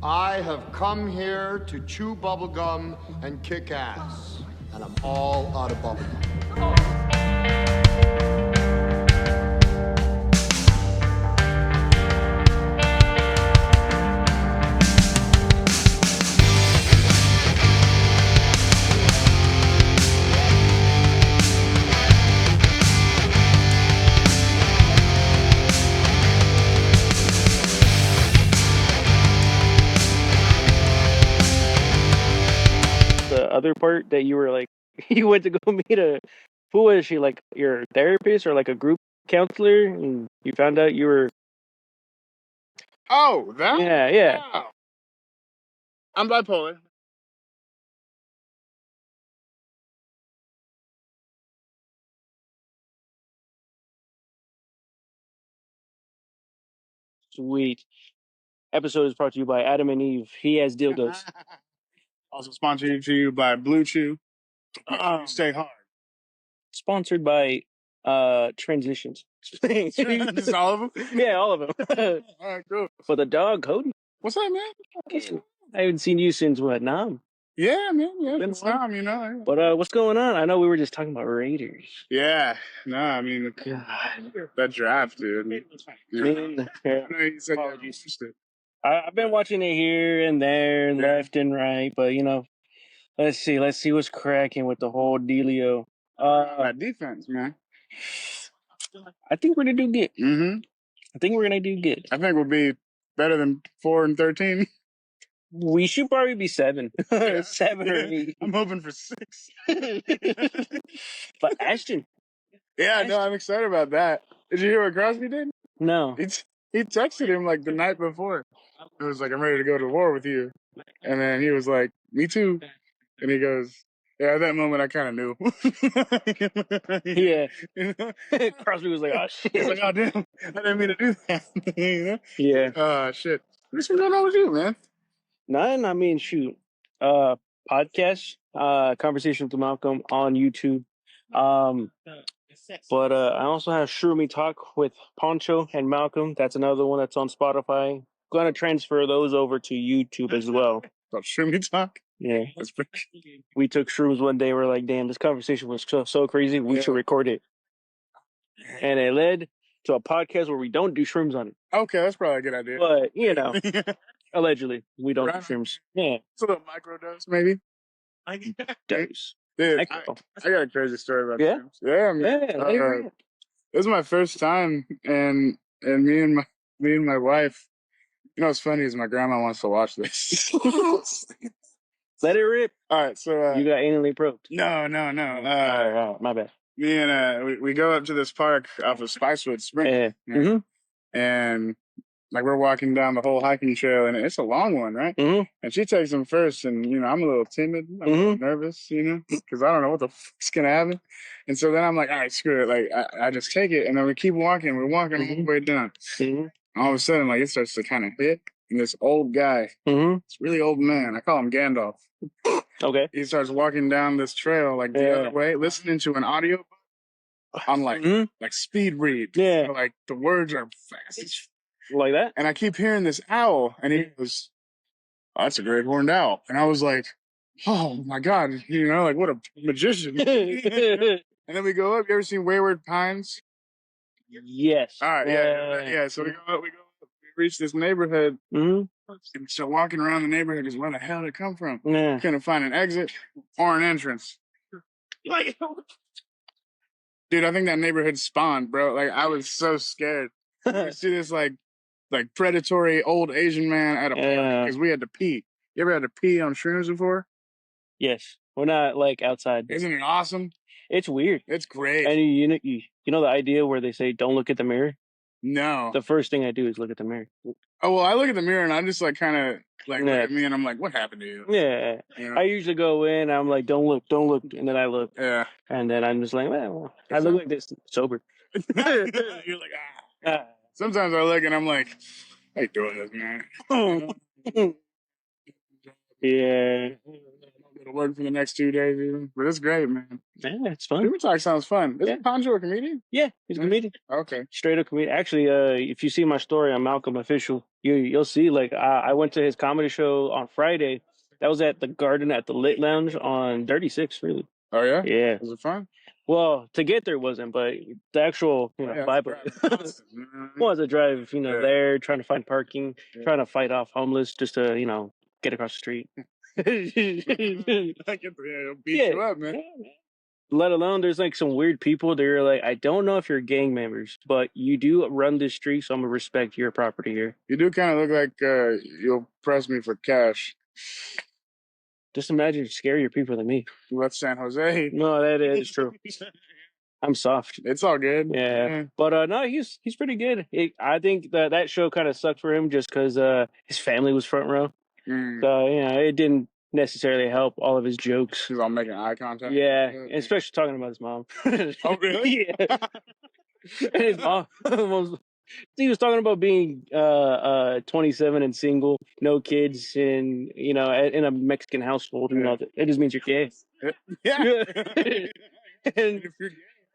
I have come here to chew bubblegum and kick ass, and I'm all out of bubblegum. The other part that you were like, you went to go meet who was she, like your therapist or like a group counselor, and you found out you were, Oh, that? yeah. Wow. I'm bipolar. Sweet. Episode is brought to you by Adam and Eve. He has dildos. Also sponsored to you by Blue Chew. Stay hard. Sponsored by Transitions. Just all of them? Yeah, all of them. All right, cool. For the dog, Cody. What's up, man? I haven't seen you since what, Nam? Yeah, man. Yeah, Been it's some time, you know. But what's going on? I know we were just talking about Raiders. Yeah. No, I mean, God. that draft, dude. Man, yeah. I know you said Apologies. you watched it. I've been watching it here and there, left and right, but let's see what's cracking with the whole dealio. That defense, man. I think we're gonna do good. Mm-hmm. I think we're gonna do good. I think we'll be better than 4-13. We should probably be 7, Yeah. 7 or 8. I'm hoping for 6. But Ashton. Yeah, no, I'm excited about that. Did you hear what Crosby did? No. He texted him like the night before. It was like, I'm ready to go to war with you. And then he was like, me too. And he goes, yeah, at that moment I kind of knew. Yeah. You know? Crosby was like, oh shit. He's like, oh damn, I didn't mean to do that. You know? Yeah. Shit. What's going on with you, man? None. I mean, shoot. Podcast. Conversation with Malcolm on YouTube. But I also have Shroomy Talk with Poncho and Malcolm. That's another one that's on Spotify. Gonna transfer those over to YouTube as well. About Shroomy Talk? Yeah. That's pretty... We took shrooms one day. We're like, damn, this conversation was so crazy. We should record it. And it led to a podcast where we don't do shrooms on it. Okay, that's probably a good idea. But, allegedly, we don't do shrooms. Yeah. It's a little microdose, maybe. Dose. Dude, I got a crazy story about shrooms. Yeah, man. It was my first time, and me and my wife. You know what's funny is my grandma wants to watch this. Let it rip. All right, so you got anally probed. No. All right, my bad. Me and we go up to this park off of Spicewood Spring, and like we're walking down the whole hiking trail, and it's a long one, right? Mm-hmm. And she takes him first, and I'm a little timid, I'm a little nervous, because I don't know what the fuck's gonna happen. And so then I'm like, all right, screw it, like I just take it, and then we keep walking. We're walking all the way down. All of a sudden, like it starts to kind of hit, and this old guy, this really old man, I call him Gandalf. Okay. He starts walking down this trail like the other way, listening to an audio book on like speed read. Yeah. So, like the words are fast. Like that? And I keep hearing this owl, and he goes, oh, that's a great horned owl. And I was like, oh my God, like what a magician. And then we go up. You ever seen Wayward Pines? Yes. All right, yeah. So we go up, we reach this neighborhood, and so walking around the neighborhood is where the hell did it come from? Yeah. Couldn't find an exit or an entrance. Dude, I think that neighborhood spawned, bro. Like I was so scared. You see this like predatory old Asian man at a park because we had to pee. You ever had to pee on shrooms before? Yes. We're not like outside. Isn't it awesome? It's weird. It's great. And you know the idea where they say don't look at the mirror? No. The first thing I do is look at the mirror. Oh, well, I look at the mirror and I'm just like kind of like look at me and I'm like, what happened to you? Yeah. I usually go in, I'm like, don't look. And then I look. Yeah. And then I'm just like, well, I look like this sober. You're like, Sometimes I look and I'm like, I ain't doing this, man. Yeah. go to work for the next 2 days even. But it's great, man. Yeah, it's fun. Tribute Talk sounds fun. Isn't Pancho a comedian? Yeah, he's a comedian. Okay. Straight up comedian. Actually, if you see my story on Malcolm Official, you'll see like I went to his comedy show on Friday. That was at the Garden at the Lit Lounge on 36, really. Oh yeah? Yeah. Was it fun? Well, to get there wasn't, but the actual vibe of it. Was a drive, there trying to find parking, trying to fight off homeless just to, get across the street. I get beat you up, man. Let alone there's like some weird people. They're like, I don't know if you're gang members, but you do run this street, so I'm gonna respect your property here. You do kind of look like you'll press me for cash. Just imagine scarier people than me. Left San Jose. No, that is true. I'm soft. It's all good. Yeah. But no, he's pretty good. I think that show kind of sucked for him just because his family was front row. So it didn't necessarily help all of his jokes. He's all making eye contact. Yeah, especially talking about his mom. Oh really? Yeah. And his mom he was talking about being 27 and single, no kids, and in a Mexican household. It just means you're gay. Yeah. And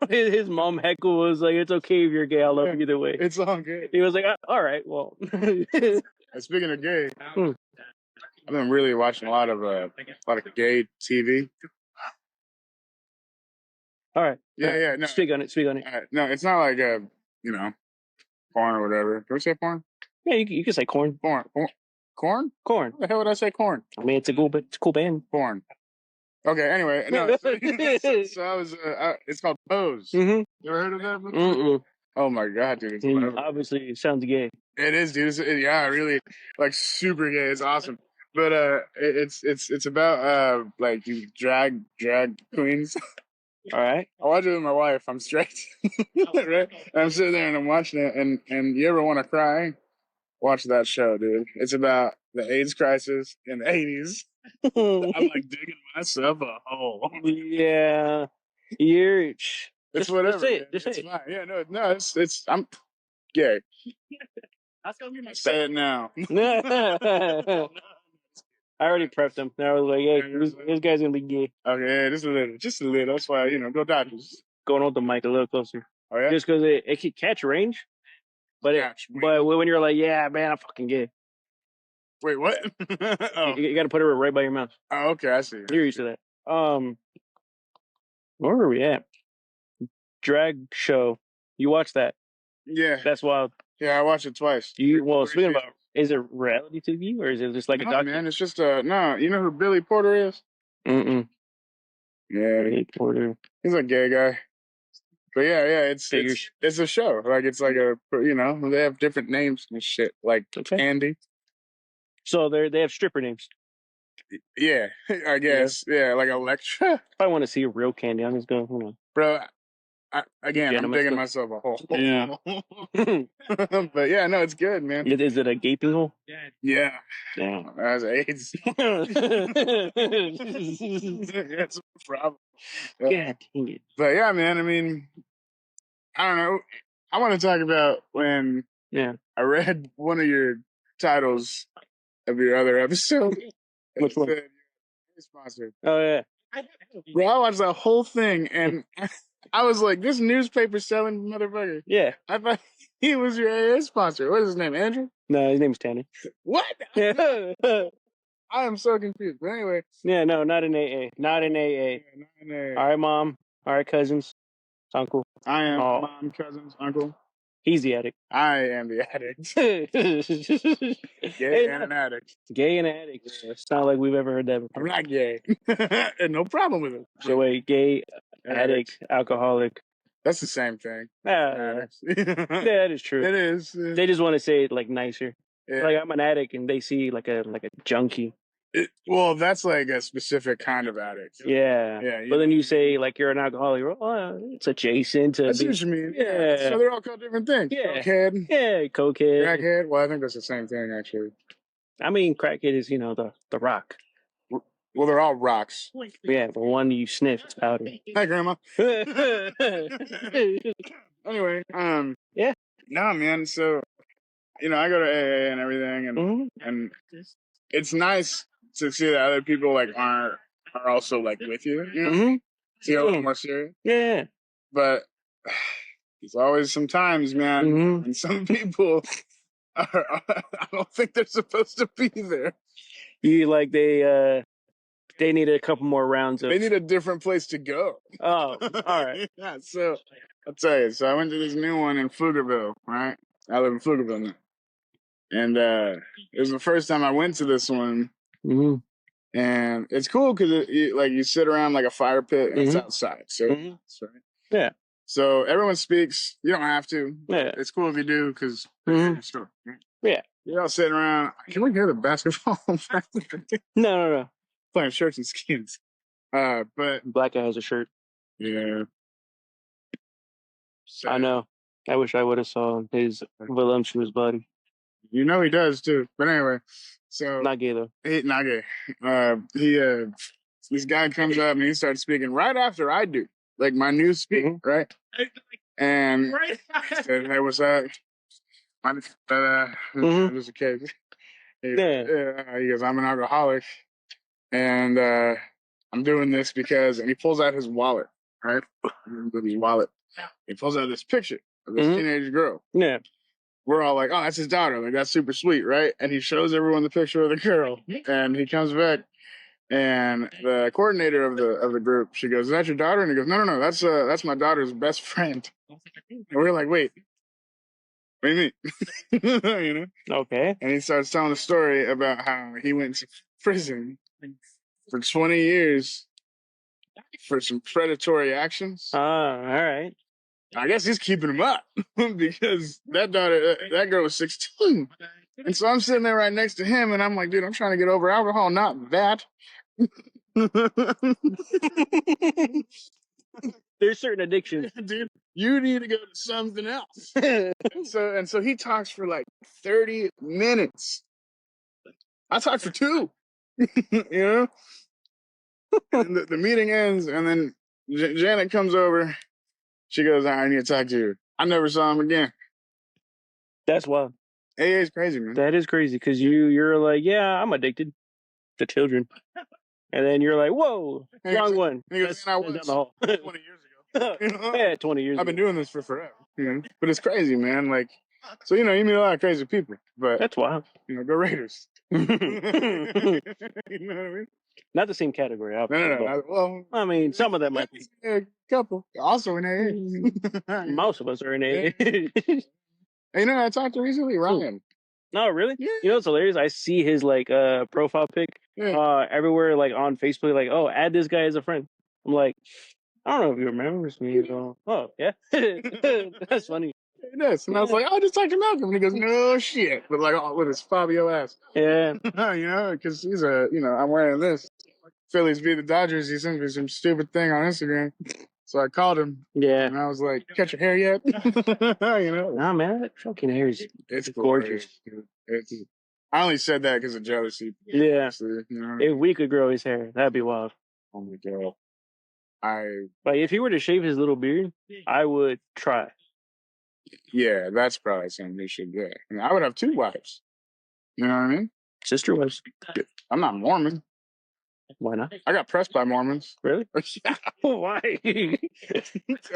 his mom heckle was like, "It's okay if you're gay. I love you either way." It's all good. He was like, "All right, well." Speaking of gay, I've been really watching a lot of gay TV. All right. Yeah. No. Speak on it. No, it's not like porn or whatever. Can we say porn? Yeah, you can say corn. Porn. Corn? Corn. What the hell would I say corn? I mean, it's a cool band. Porn. Okay. Anyway, no. So I was. It's called Pose. Mm-hmm. You ever heard of that? Mm-mm. Oh my god, dude! Obviously, it sounds gay. It is, dude. Really, like super gay. It's awesome. But it's about like these drag queens. All right. I watch it with my wife. I'm straight, right? And I'm sitting there and I'm watching it, and you ever want to cry? Watch that show, dude. It's about the AIDS crisis in the '80s. I'm like digging myself a hole. Yeah, It's whatever. Just say it. It's fine. Yeah, no. It's I'm gay. Say it now. I already prepped him. I was like, "Hey, this guy's gonna be gay." Okay, yeah, just a little. That's why go Dodgers. Going on with the mic a little closer. Oh yeah. Just because it can catch range, but when you're like, "Yeah, man, I'm fucking gay." Wait, what? Oh. You got to put it right by your mouth. Oh, okay, I see. You're used to that. Where were we at? Drag show. You watch that? Yeah. That's wild. Yeah, I watched it twice. Speaking about, is it reality TV or is it just like a documentary? Man, it's just no. You know who Billy Porter is? Mm-mm. Yeah, Billy Porter. He's a gay guy. But yeah, it's a show. Like it's like they have different names and shit. Like Andy. So they have stripper names. Yeah, I guess. Yeah, like Electra. If I want to see a real Candy, I'm just going. Hold on, bro. I'm digging myself a hole. Yeah. But yeah, no, it's good, man. Is it a gaping hole? Yeah. Damn. That's AIDS. That's a problem. God dang it. But yeah, man, I mean, I don't know. I want to talk about when I read one of your titles of your other episode. Which one? Sponsored. Oh, yeah. Bro, I watched that whole thing, and I was like, this newspaper selling motherfucker. Yeah. I thought he was your AA sponsor. What is his name, Andrew? No, his name's Tanner. What? Yeah. I am so confused. But anyway. Yeah, no, not an AA. Not an AA. All right, Mom. All right, cousins. Uncle. I am Mom, cousins, uncle. He's the addict. I am the addict. Gay and an addict. Gay and an addict. It's not like we've ever heard that before. I'm not gay. And no problem with it. So wait, gay, addict, alcoholic. That's the same thing. Yeah, that is true. It is. They just want to say it like nicer. Yeah. Like I'm an addict, and they see like a junkie. Well, that's like a specific kind of addict. Yeah. But then you say like you're an alcoholic. It's adjacent to. That's what you mean. Yeah. So they're all called different things. Yeah. Cokehead. Yeah, cokehead. Crackhead. Well, I think that's the same thing actually. I mean, crackhead is the rock. Well, they're all rocks. Yeah, but one you sniff, it's powder. Hi, Grandma. Anyway, yeah. No, man. So, I go to AA and everything, and it's nice to see that other people like aren't are also like with you. You know, Mm-hmm. so you're a little more serious. Yeah. But there's always some times, man, Mm-hmm. and some people are. I don't think they're supposed to be there. You like they needed a couple more rounds of. They need a different place to go. Oh, all right. Yeah. So I'll tell you. So I went to this new one in Pflugerville, right? I live in Pflugerville now. And it was the first time I went to this one, and it's cool because you sit around like a fire pit and it's outside, so that's right. Yeah. So everyone speaks. You don't have to. Yeah. It's cool if you do because Yeah. you're all sitting around. Can we hear the basketball? No. Playing shirts and skins. But Black guy has a shirt. yeah. So, I know. I wish I would have saw his voluptuous body. You know he does too. But anyway, so Not gay though. Not gay. This guy comes up and he starts speaking right after I do, like my new speak, right? And said, "Hey, what's up? Just a kid." He goes, "I'm an alcoholic, and I'm doing this because," and he pulls out his wallet, right? His wallet. He pulls out this picture of this teenage girl. Yeah. We're all like, "Oh, that's his daughter. Like, that's super sweet, right?" And he shows everyone the picture of the girl, and he comes back, and the coordinator of the group, she goes, "Is that your daughter?" And he goes, "No, that's my daughter's best friend." And we're like, "Wait, what do you mean?" You know? Okay. And he starts telling a story about how he went to prison for 20 years for some predatory actions. All right. I guess he's keeping him up because that girl was 16. And so I'm sitting there right next to him and I'm like, dude, I'm trying to get over alcohol, not that. There's certain addictions. Dude, you need to go to something else. and so he talks for like 30 minutes. I talked for 2. You know? And the meeting ends, and then Janet comes over. She goes, "I need to talk to you." I never saw him again. That's wild. AA is crazy, man. That is crazy because you're like, yeah, I'm addicted to children, and then you're like, whoa, wrong one. He goes, "I was down the hall. 20 years ago." You know? Yeah, 20 years. I've been doing this for forever. You know? But it's crazy, man. Like, so you meet a lot of crazy people, but That's wild. Go Raiders. You know what I mean? Not the same category, obviously. No. Well, I mean, some of them might be. A couple. Also in AA. Most of us are in AA. Hey, I talked to recently, Ryan. No, really? Yeah. You know what's hilarious? I see his like profile pic everywhere, like on Facebook, like, oh, add this guy as a friend. I'm like, I don't know if he remembers me. So, oh, yeah. That's funny. It is. And I was like, "Oh, just talk to Malcolm." And he goes, "No shit." But like, with his Fabio ass. Yeah. Because he's I'm wearing this. Phillies beat the Dodgers. He sent me some stupid thing on Instagram. So I called him. Yeah. And I was like, "Cut your hair yet?" Nah, man, that fucking hair is it's gorgeous. I only said that because of jealousy. Yeah. So, if we could grow his hair, that'd be wild. Oh my God. Like, if he were to shave his little beard, I would try. Yeah, that's probably something we should do. I would have 2 wives. You know what I mean? Sister wives. I'm not Mormon. Why not? I got pressed by Mormons. Really? Why?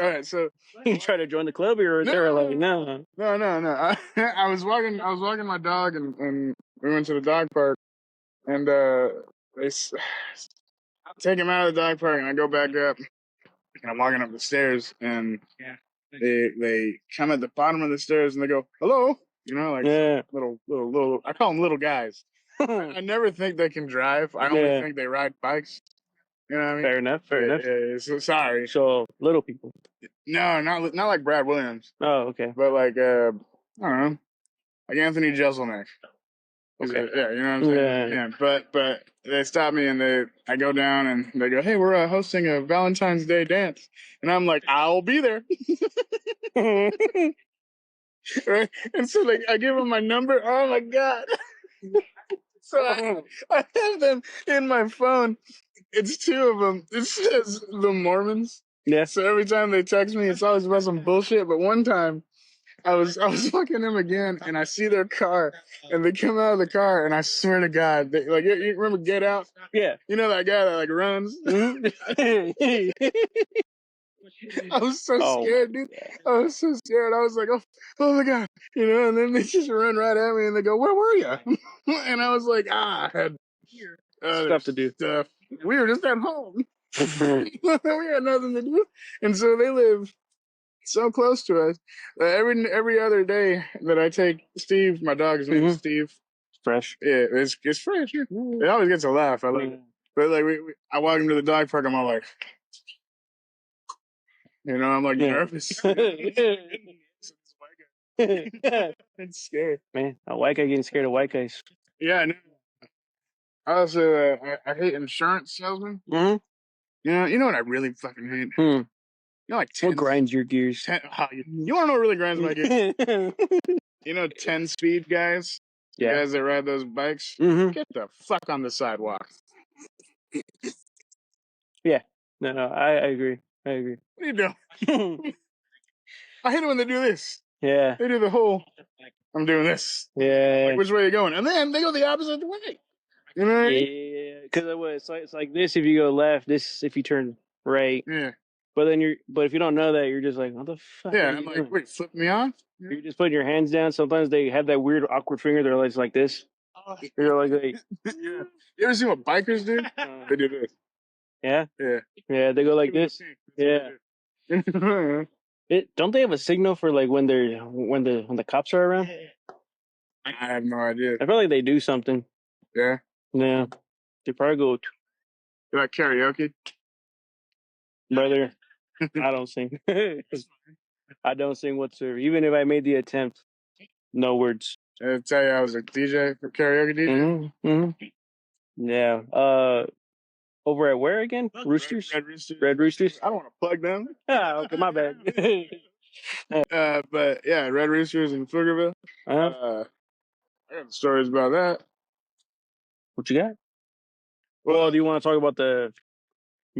All right, so you try to join the club, or they were like, no. No. I was walking my dog, and we went to the dog park, and they take him out of the dog park, and I go back up, and I'm walking up the stairs, and they come at the bottom of the stairs, and they go, "Hello," little. I call them little guys. I never think they can drive. I only think they ride bikes. You know what I mean? Fair enough. Yeah, so sorry. So little people. No, not like Brad Williams. Oh, okay. But like I don't know, like Anthony Jeselnik. Okay. Yeah, you know what I'm saying? Yeah. But they stop me and I go down and they go, "Hey, we're hosting a Valentine's Day dance," and I'm like, "I'll be there." Right? And so I give them my number. Oh my God. So I have them in my phone. It's 2 of them. It says the Mormons. Yeah. So every time they text me, it's always about some bullshit. But one time, I was fucking them again, and I see their car, and they come out of the car, and I swear to God, they, like you remember Get Out? Yeah. You know that guy that like runs? I was so scared, dude. I was so scared. I was like, oh my God, and then they just run right at me, and they go, "Where were you?" And I was like, I had Stuff to do. Stuff. We were just at home. We had nothing to do, and so they live so close to us. Every other day that I take Steve, my dog's name is Steve. Fresh. Yeah, it's fresh. It always gets a laugh. I like it. But like I walk him to the dog park, I'm all like, I'm like nervous. It's scary. Man, a white guy getting scared of white guys. Yeah, I know. I also I hate insurance salesmen. Mm-hmm. You know what I really fucking hate? Like 10, what grinds your gears? 10, you want to know what really grinds my gears? 10-speed guys. Yeah. Guys that ride those bikes. Get the fuck on the sidewalk. Yeah. No, I agree. I agree. What are you doing? I hate it when they do this. Yeah. They do the whole, I'm doing this. Yeah. Like, which way are you going? And then they go the opposite way. You know what I mean? Yeah. Because it's like this if you go left, this if you turn right. Yeah. But if you don't know that, you're just like, what the fuck? Yeah, I'm like, wait, flip me off? You're just putting your hands down. Sometimes they have that weird, awkward finger. They're like this. You're like, yeah. You ever see what bikers do? They do this. Yeah? Yeah. Yeah, they go like this. Yeah. Don't they have a signal for like when the cops are around? I have no idea. I feel like they do something. Yeah. Yeah. They probably go. You like karaoke? Brother, I don't sing. I don't sing whatsoever. Even if I made the attempt, no words. I tell you, I was a DJ for karaoke DJ. Yeah. Over at where again? Roosters? Red Roosters. Red Roosters? I don't want to plug them. Okay, my bad. But yeah, Red Roosters in Pflugerville. I got stories about that. What you got? Well, do you want to talk about the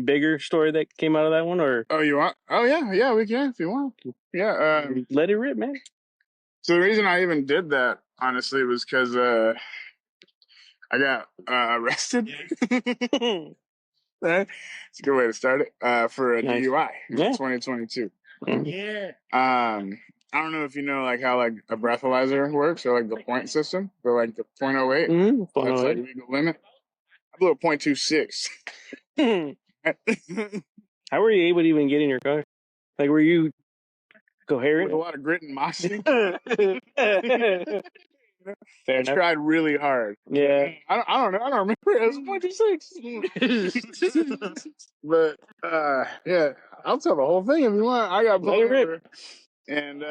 bigger story that came out of that one, or? Oh, you want? Oh, yeah, we can if you want. Yeah. Let it rip, man. So the reason I even did that, honestly, was because I got arrested. Right? It's a good way to start it. For a DUI in 2022. Yeah. I don't know if you know like how like a breathalyzer works or like the point system, but like the 0.08. That's like legal limit. I blew a 0.26. How were you able to even get in your car? Like, were you coherent? With a lot of grit and moxie. Fair I tried really hard. Yeah. I don't know. I don't remember. It was 0.26. But yeah, I'll tell the whole thing if you want. I got pulled over, and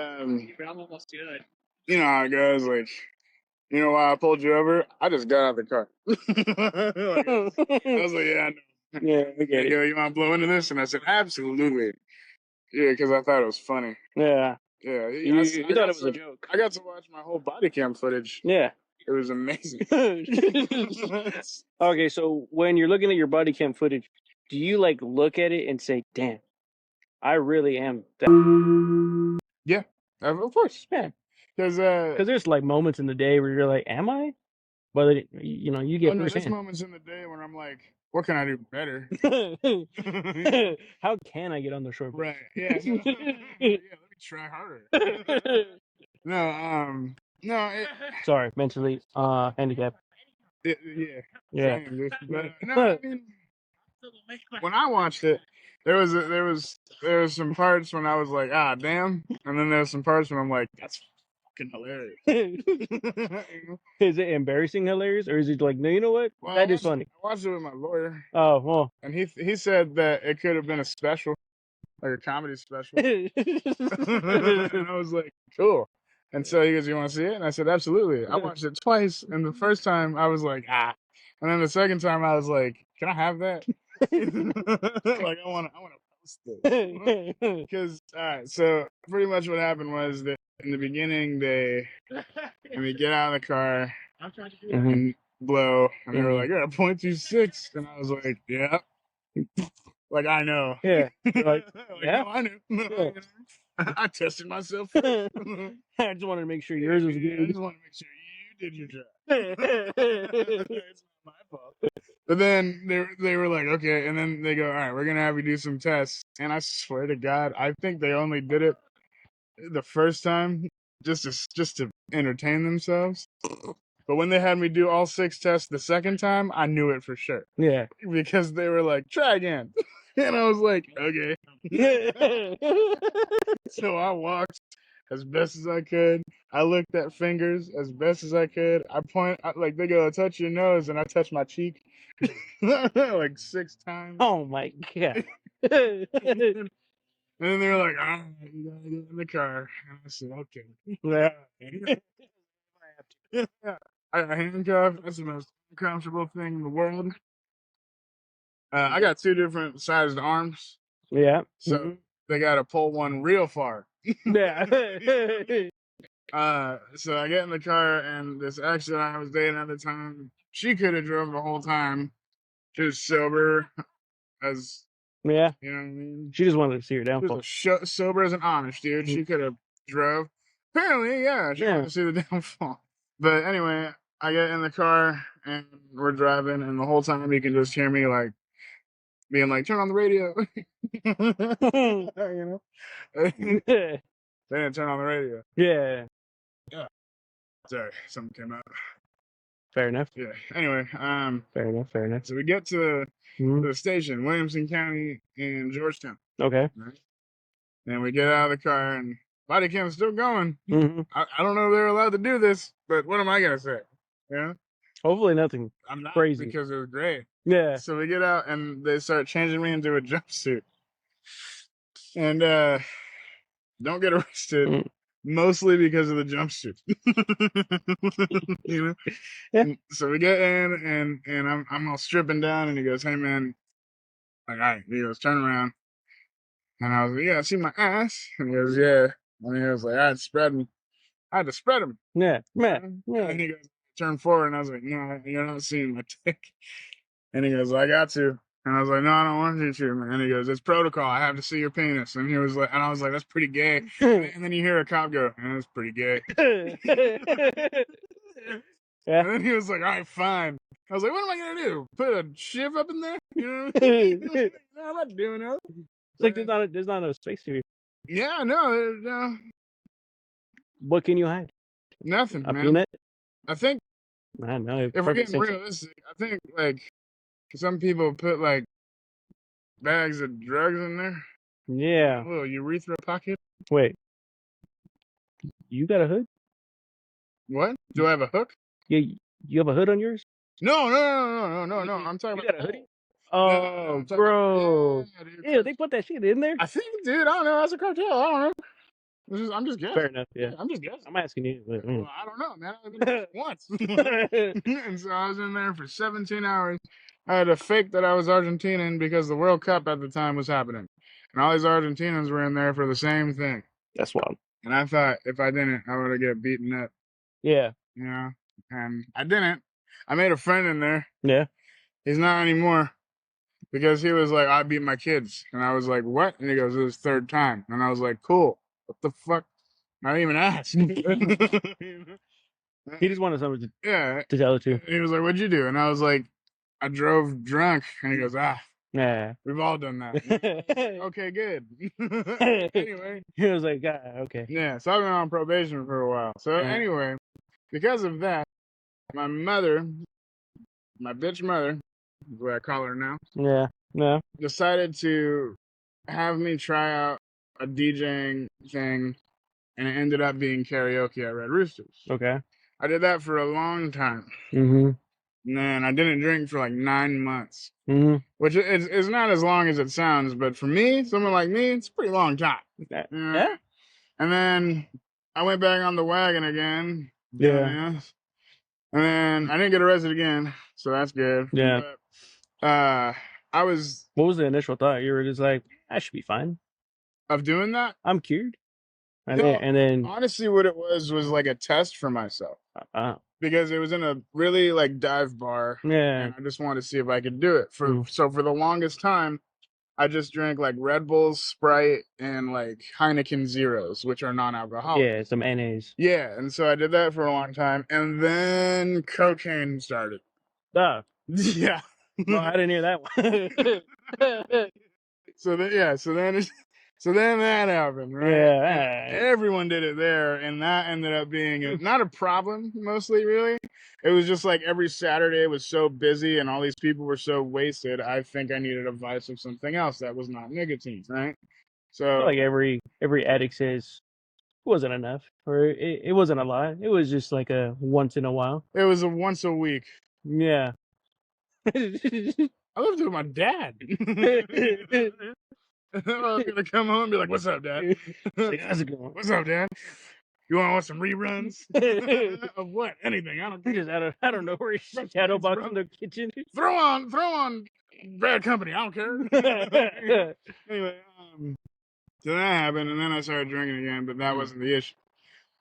you know how it goes. Like, you know why I pulled you over? I just got out of the car. I was like, yeah, I know. Yeah, I get it. You want to blow into this? And I said, absolutely. Yeah, because I thought it was funny. Yeah. Yeah. You thought it was a joke. I got to watch my whole body cam footage. Yeah. It was amazing. Okay, so when you're looking at your body cam footage, do you like look at it and say, damn, I really am that? Yeah, of course. Yeah. Because there's like moments in the day where you're like, am I? But you get there's moments in the day where I'm like, what can I do better? How can I get on the short? Right. Yeah. Yeah. Let me try harder. No. Sorry, mentally handicapped. Yeah. Yeah. But, no, I mean, when I watched it, there was some parts when I was like, ah, damn, and then there's some parts when I'm like, that's fucking hilarious. Is it embarrassing hilarious, or is it like, no, you know what? Well, That is funny. I watched it with my lawyer. Oh, well. And he said that it could have been a special, like a comedy special. And I was like, cool. And so he goes, you want to see it? And I said, absolutely. I watched it twice, and the first time I was like, ah. And then the second time I was like, can I have that? Like I want to post it. Because so pretty much what happened was that in the beginning they get out of the car and blow, and they were like, "You're at 0.26," and I was like, "Yeah." Like I know. Yeah. Like, yeah, no, I knew. Yeah. I tested myself first. I just wanted to make sure yours was I good. just want to make sure you did your job. It's not my fault. But then they were like, okay, and then they go, all right, we're gonna have you do some tests. And I swear to God, I think they only did it the first time just to entertain themselves. But when they had me do all 6 tests the second time, I knew it for sure. Yeah. Because they were like, try again. And I was like, okay. So I walked as best as I could. I looked at fingers as best as I could. Like they go, touch your nose, and I touched my cheek like 6 times. Oh my God. And then they were like, oh, you gotta get in the car. And I said, okay. Yeah. I got handcuffed. That's the most uncomfortable thing in the world. I got 2 different sized arms. Yeah. So they got to pull one real far. Yeah. So I get in the car, and this ex that I was dating at the time, she could have drove the whole time. She was sober as, Yeah. you know what I mean? She just wanted to see her She downfall. was sober as an Amish, dude. She could have drove. Apparently, yeah, she wanted to see the downfall. But anyway, I get in the car, and we're driving, and the whole time you can just hear me, like, being like, turn on the radio. You know? They didn't turn on the radio. Yeah. Yeah. Sorry, something came out. Fair enough. Yeah. Anyway, Fair enough. so we get to the station, Williamson County in Georgetown. Okay. Right? And we get out of the car, and body cam's still going. Mm-hmm. I don't know if they're allowed to do this, but what am I gonna say? Yeah. Hopefully nothing I'm not crazy. because it was great. Yeah. So we get out, and they start changing me into a jumpsuit, and don't get arrested. Mostly because of the jumpsuit. You know? Yeah. So we get in, and I'm all stripping down, and he goes, hey man, like, all right. He goes, turn around. And I was like, yeah, see my ass? And he goes, yeah. And he was like, I had to spread him. Yeah. And he goes, turn forward. And I was like, no, you're not seeing my dick. And he goes, I got to. And I was like, no, I don't want you to, man. And he goes, it's protocol. I have to see your penis. And he was like, and I was like, that's pretty gay. And then you hear a cop go, that's pretty gay. Yeah. And then he was like, all right, fine. I was like, what am I going to do? Put a shiv up in there? You know what I mean? No, I'm not doing that. It's like there's not a space here. Yeah, no. What can you hide? Nothing, A man. peanut? I think I don't know. if we're getting realistic, I think, like, some people put, like, bags of drugs in there. Yeah. A little urethra pocket. Wait. You got a hood? What? Do I have a hook? Yeah. You have a hood on yours? No. I'm talking You about got a hoodie? Oh, bro. Yeah, they put that shit in there? I think, dude, I don't know. That's a cartel. I don't know. I'm just guessing. Fair enough, yeah. I'm just guessing. I'm asking you. But, Well, I don't know, man. I've been there once. And so I was in there for 17 hours. I had to fake that I was Argentinian because the World Cup at the time was happening. And all these Argentinians were in there for the same thing. That's wild. And I thought if I didn't, I would have get beaten up. Yeah. You know? And I didn't. I made a friend in there. Yeah. He's not anymore. Because he was like, I beat my kids. And I was like, what? And he goes, it was 3rd time. And I was like, cool. What the fuck? I didn't even ask. He just wanted someone to tell it to. He was like, what'd you do? And I was like, I drove drunk. And he goes, yeah. We've all done that. Okay, good. Anyway. He was like, okay. Yeah, so I've been on probation for a while. So anyway, because of that, my mother, my bitch mother, is what I call her now. Yeah. Decided to have me try out a DJing thing, and it ended up being karaoke at Red Roosters. Okay. I did that for a long time. Mm-hmm. And then I didn't drink for like 9 months. Mm-hmm. Which is not as long as it sounds, but for me, someone like me, it's a pretty long time. Yeah. And then I went back on the wagon again. Yeah. And then I didn't get arrested again, so that's good. Yeah. But, I was... What was the initial thought? You were just like, I should be fine. Of doing that? I'm cured. And No, then honestly, what it was like a test for myself. Because it was in a really, like, dive bar. Yeah. And I just wanted to see if I could do it. So for the longest time, I just drank like Red Bulls, Sprite, and like Heineken Zeros, which are non-alcoholic. Yeah, some NAs. Yeah, and so I did that for a long time, and then cocaine started. Ah, Yeah. well, I didn't hear that one. So then that happened, right? And Yeah, everyone did it there, and that ended up being not a problem, mostly, really. It was just like every Saturday was so busy, and all these people were so wasted. I think I needed a vice of something else that was not nicotine, right? So like every addict says, it wasn't enough, or it wasn't a lot. It was just like a once in a while. it was a once a week. Yeah. I lived with my dad. I was gonna come home and be like, "What's up, Dad? Like, how's it going? What's up, Dad? You want to watch some reruns of what? Anything? I don't care. Just out of nowhere, shadow box in the kitchen. Throw on Bad Company. I don't care." Anyway, so that happened, and then I started drinking again, but that wasn't the issue.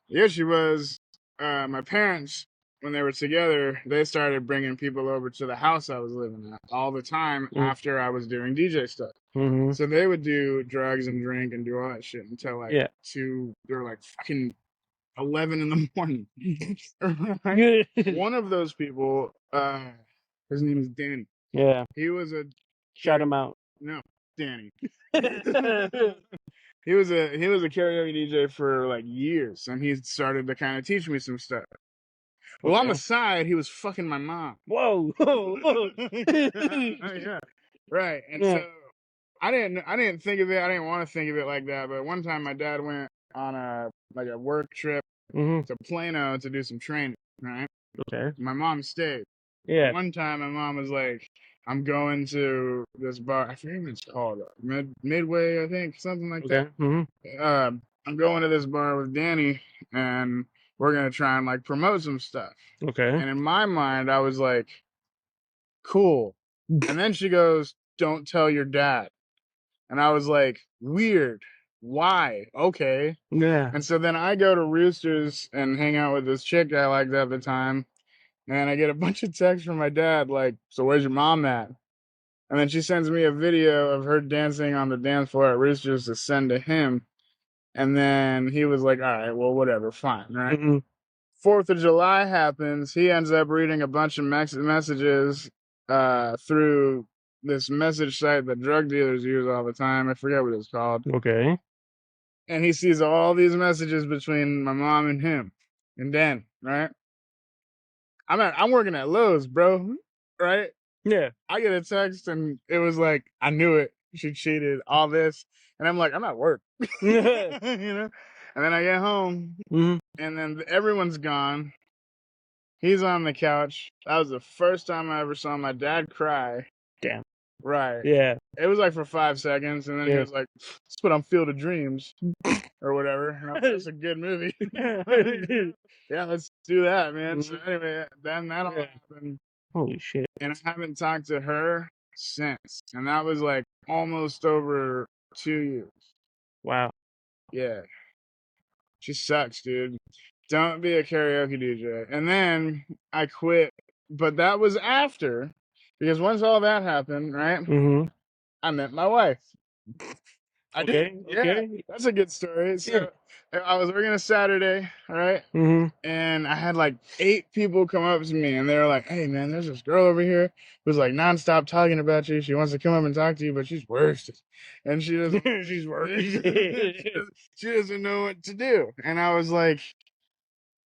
The issue was my parents, when they were together, they started bringing people over to the house I was living at all the time after I was doing DJ stuff. Mm-hmm. So they would do drugs and drink and do all that shit until like Yeah. they were like fucking 11 in the morning. Right? One of those people, his name is Danny. Yeah. He was a Shout him out. no, Danny. He was a karaoke DJ for like years, and he started to kind of teach me some stuff. Well, on the side, he was fucking my mom. Whoa. Yeah, right. And so I didn't think of it. I didn't want to think of it like that. But one time, my dad went on a work trip to Plano to do some training. Right. Okay. My mom stayed. Yeah. One time, my mom was like, "I'm going to this bar. I forget what it's called. Midway, I think, something like that. Mm-hmm. I'm going to this bar with Danny, and we're gonna try and like promote some stuff." Okay. And in my mind, I was like, "Cool." And then she goes, "Don't tell your dad." And I was like, "Weird. Why? Okay." Yeah. And so then I go to Roosters and hang out with this chick I liked at the time. And I get a bunch of texts from my dad, like, "So where's your mom at?" And then she sends me a video of her dancing on the dance floor at Roosters to send to him. And then he was like, "All right, well, whatever, fine, right?" Mm-hmm. 4th of July happens. He ends up reading a bunch of messages through this message site that drug dealers use all the time. I forget what it's called. Okay. And he sees all these messages between my mom and him and Dan, right? I'm working at Lowe's, bro, right? Yeah. I get a text and it was like, "I knew it. She cheated, all this." And I'm like, "I'm at work." You know? And then I get home and then everyone's gone. He's on the couch. That was the first time I ever saw my dad cry. Damn. Right. Yeah. It was like for 5 seconds, and then he was like, "Let's put on Field of Dreams," or whatever. And I was like, "That's a good movie." Yeah, let's do that, man. So anyway, then that all happened. Holy shit. And I haven't talked to her since. And that was like almost over 2 years. Wow. Yeah. She sucks, dude. Don't be a karaoke DJ. And then I quit. But that was after, because once all that happened, right? Mm-hmm. I met my wife. I Okay. did. Okay. Yeah, that's a good story. So I was working a Saturday, right? Mm-hmm. And I had like 8 people come up to me, and they were like, "Hey, man, there's this girl over here who's like nonstop talking about you. She wants to come up and talk to you, but she's worse, and she doesn't. She's worse. She doesn't know what to do." And I was like,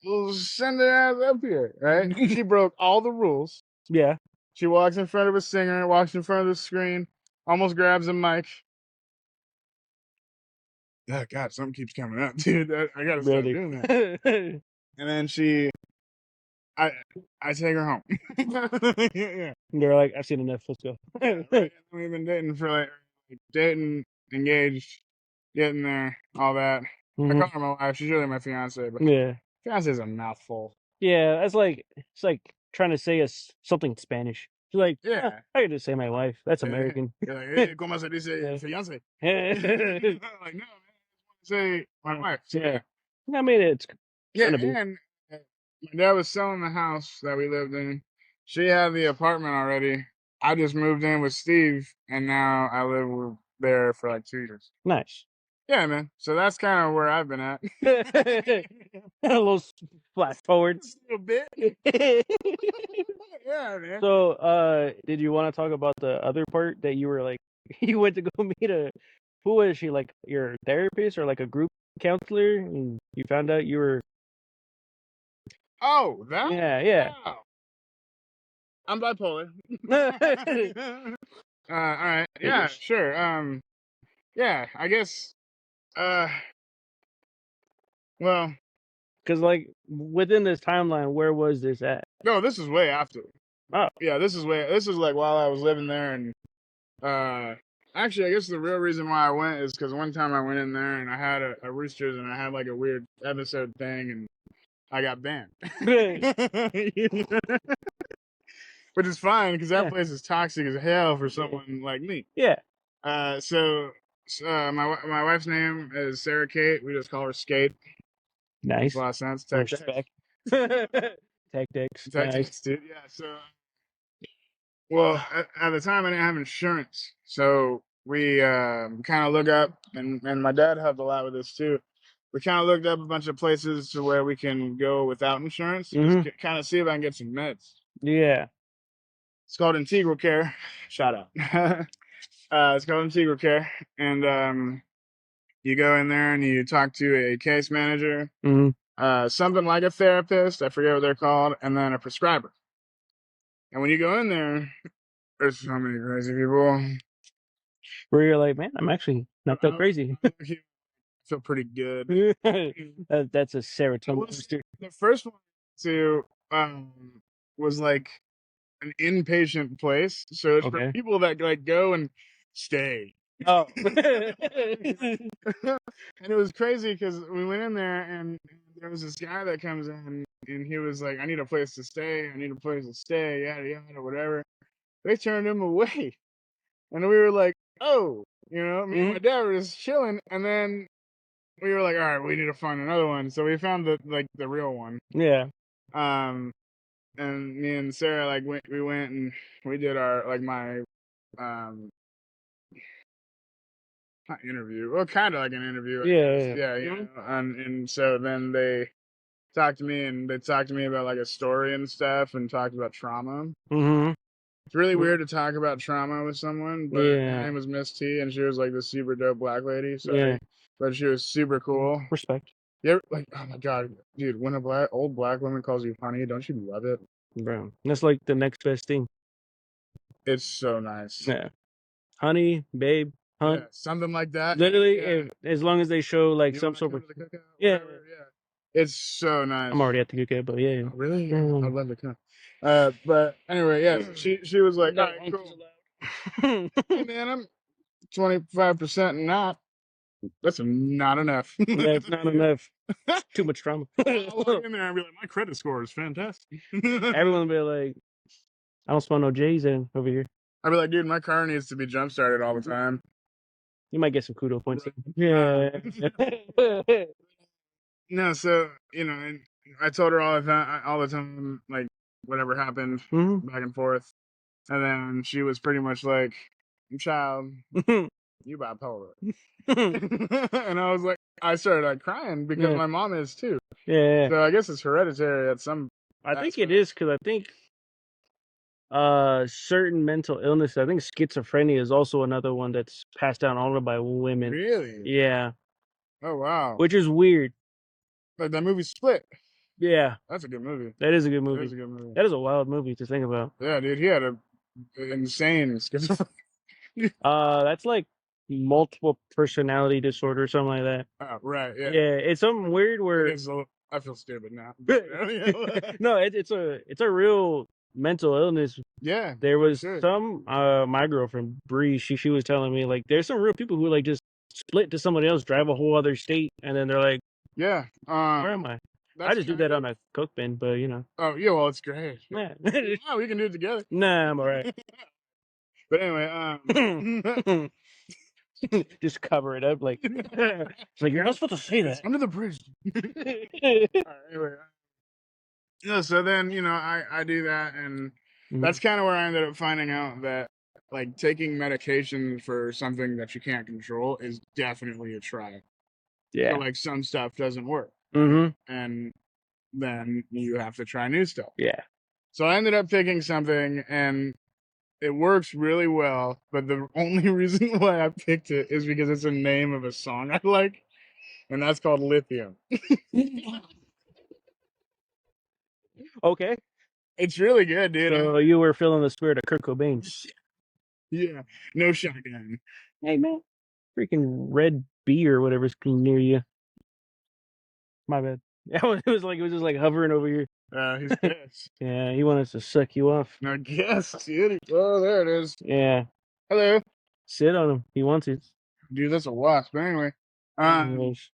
"Well, send her ass up here, right?" She broke all the rules. Yeah. She walks in front of a singer, walks in front of the screen, almost grabs a mic. Oh God, something keeps coming up, dude. I gotta stop doing that. And then I take her home. Yeah. They're like, "I've seen enough. Let's go." Right. We've been dating for like engaged, getting there, all that. I call her my wife. She's really my fiance, but fiance is a mouthful. Yeah, it's like trying to say something Spanish. She's like, I can just say my wife. That's American. You're like, "Hey, ¿cómo se dice fiance?" Like, no, man, I say my wife. Yeah. I mean, it's and my dad was selling the house that we lived in. She had the apartment already, I just moved in with Steve, and now I live there for like 2 years. Nice. Yeah, man. So that's kind of where I've been at. A little flash forwards. A bit. Yeah, man. So, did you want to talk about the other part that you were like, you went to go meet who was she, like your therapist or like a group counselor, and you found out you were, Oh, that? yeah. Wow. I'm bipolar. All right. Yeah, sure. Yeah, I guess. Well, Because like within this timeline, where was this at? no, this is way after. Oh, Yeah, this is like while I was living there, and actually, I guess the real reason why I went is because one time I went in there and I had a Roosters and I had like a weird episode thing and I got banned. Which is fine because that place is toxic as hell for someone like me. Yeah. So my wife's name is Sarah Kate. We just call her Skate. Nice. Makes a lot of sense. Respect. Tactics. Nice. Dude. Yeah. So, well, at the time I didn't have insurance, so we kind of look up, and my dad helped a lot with this too. We kind of looked up a bunch of places to where we can go without insurance, just kind of see if I can get some meds. Yeah. It's called Integral Care. Shout out. It's called Integral Care, and you go in there and you talk to a case manager, something like a therapist, I forget what they're called, and then a prescriber. And when you go in there, there's so many crazy people. Where you're like, man, I'm actually not that crazy. I feel pretty good. That's a serotonin booster. The first one to was like an inpatient place, so it's for people that like go and stay. Oh. And it was crazy because we went in there and there was this guy that comes in and he was like, I need a place to stay, yada yada, whatever. They turned him away. And we were like, oh, me and my dad were just chilling, and then we were like, all right, we need to find another one. So we found the real one. Yeah. And me and Sarah we went and we did our my not interview, well, kind of like an interview. Yeah. And so then they talked to me about like a story and stuff, and talked about trauma. It's really weird to talk about trauma with someone, but her name was Miss T, and she was like this super dope black lady. So, but she was super cool. Respect. Yeah, like, oh my god, dude, when old black woman calls you honey, don't you love it? Bro, that's like the next best thing. It's so nice. Yeah. Honey, babe, hunt. Yeah, something like that. Literally, as long as they show like some sort of yeah. It's so nice. I'm already at the cookout, but yeah. Oh, really? I'd love to come. But anyway, yeah, she was like, all right, cool. Hey man, I'm 25% not. That's not enough. That's not enough. Too much trauma. I'll walk in there and be like, my credit score is fantastic. Everyone will be like, I don't smell no J's in over here. I'd be like, dude, my car needs to be jump started all the time. You might get some kudo points. Yeah. No, so and I told her all the time, like whatever happened, back and forth, and then she was pretty much like, "Child, you bipolar," and I was like, I started like crying because my mom is too. Yeah. So I guess it's hereditary at some. I think it is because I think certain mental illness. I think schizophrenia is also another one that's passed down only by women. Really? Yeah. Oh wow. Which is weird. Like that movie Split. Yeah. That's a good movie. That is a good movie. That is a good movie. That is a wild movie to think about. Yeah, dude, he had a insane schizophrenia. That's like multiple personality disorder or something like that. Oh, right. Yeah. Yeah, it's something weird where I feel stupid now. No, it's a real mental illness. Yeah. There was some my girlfriend Bree, she was telling me like there's some real people who like just split to somebody else, drive a whole other state, and then they're like, yeah, where am I? I just do that on a Coke bin, but Oh yeah, well it's great. Yeah. Yeah, we can do it together. Nah, I'm alright. But anyway, just cover it up like it's like you're not supposed to say that. Under the bridge. Right, anyway. So then I do that, and That's kind of where I ended up finding out that like taking medication for something that you can't control is definitely a try. Yeah. So like some stuff doesn't work, and then you have to try new stuff. Yeah. So I ended up picking something, and it works really well. But the only reason why I picked it is because it's a name of a song I like, and that's called Lithium. Okay. It's really good, dude. So you were feeling the spirit of Kurt Cobain. Yeah, no shotgun. Hey man, freaking red bee or whatever's near you. My bad. It was just like hovering over here. He's pissed. Yeah, he wanted us to suck you off. I guess, dude. Oh, there it is. Yeah, Hello. sit on him. He wants it. Dude, that's a wasp. But anyway. Anyways.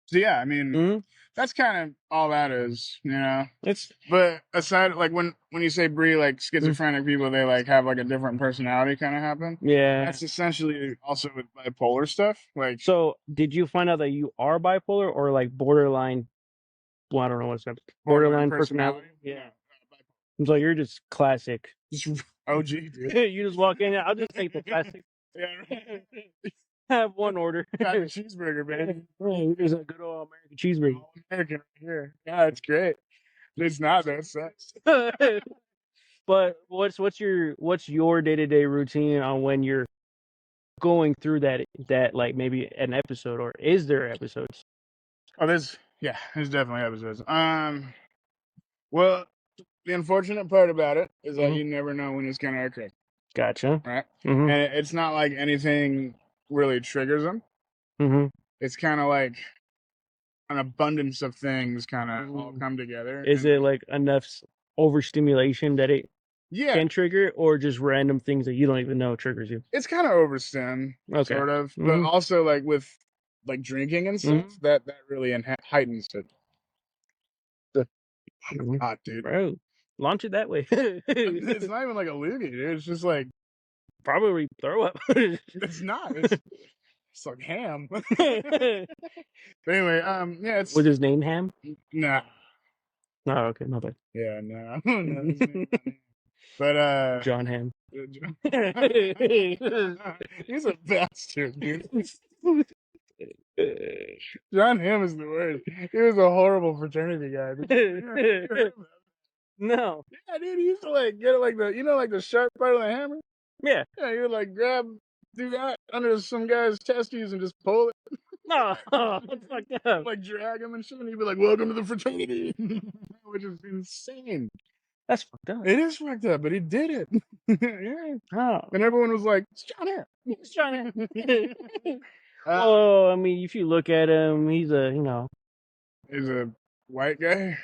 So yeah, I mean, that's kind of all that is, you know. It's But aside, like when you say Brie, like schizophrenic people, they like have like a different personality kind of happen. yeah. That's essentially also with bipolar stuff. Like, So did you find out that you are bipolar or like borderline? Well, I don't know what's that. Borderline personality. Yeah. So you're just classic. Just OG, dude. You just walk in. I'll just take the classic. Yeah, right. Have one order. Got a cheeseburger, man. Here's a good old American cheeseburger. All American right here. Yeah, it's great. It's not that sucks. But what's your day-to-day routine on when you're going through that like maybe an episode, or is there episodes? Oh, there's definitely episodes. Well, the unfortunate part about it is that you never know when it's gonna occur. Gotcha. Right? And it's not like anything really triggers them. It's kind of like an abundance of things kind of all come together. Is it like enough overstimulation that it can trigger, or just random things that you don't even know triggers you? It's kind of overstim, sort of, but also like with like drinking and stuff, that really heightens it. Hot, dude. Bro, launch it that way. It's not even like a loogie, dude. It's just like probably throw up. It's not. It's like ham. But anyway, yeah. Was his name Ham? Nah. Oh, okay, my bad. Yeah, no. But John Ham. He's a bastard, dude. John Hamm is the worst. He was a horrible fraternity guy. No. Yeah, dude, he used to like get it like the sharp part of the hammer. Yeah. Yeah, he would like do that under some guy's testes and just pull it. No, that's fucked up. Like drag him and shit, and he'd be like, "Welcome to the fraternity," which is insane. That's fucked up. It is fucked up, but he did it. Yeah. Oh. And everyone was like, "It's John Hamm. It's John Hamm." Well, I mean, if you look at him, he's a he's a white guy.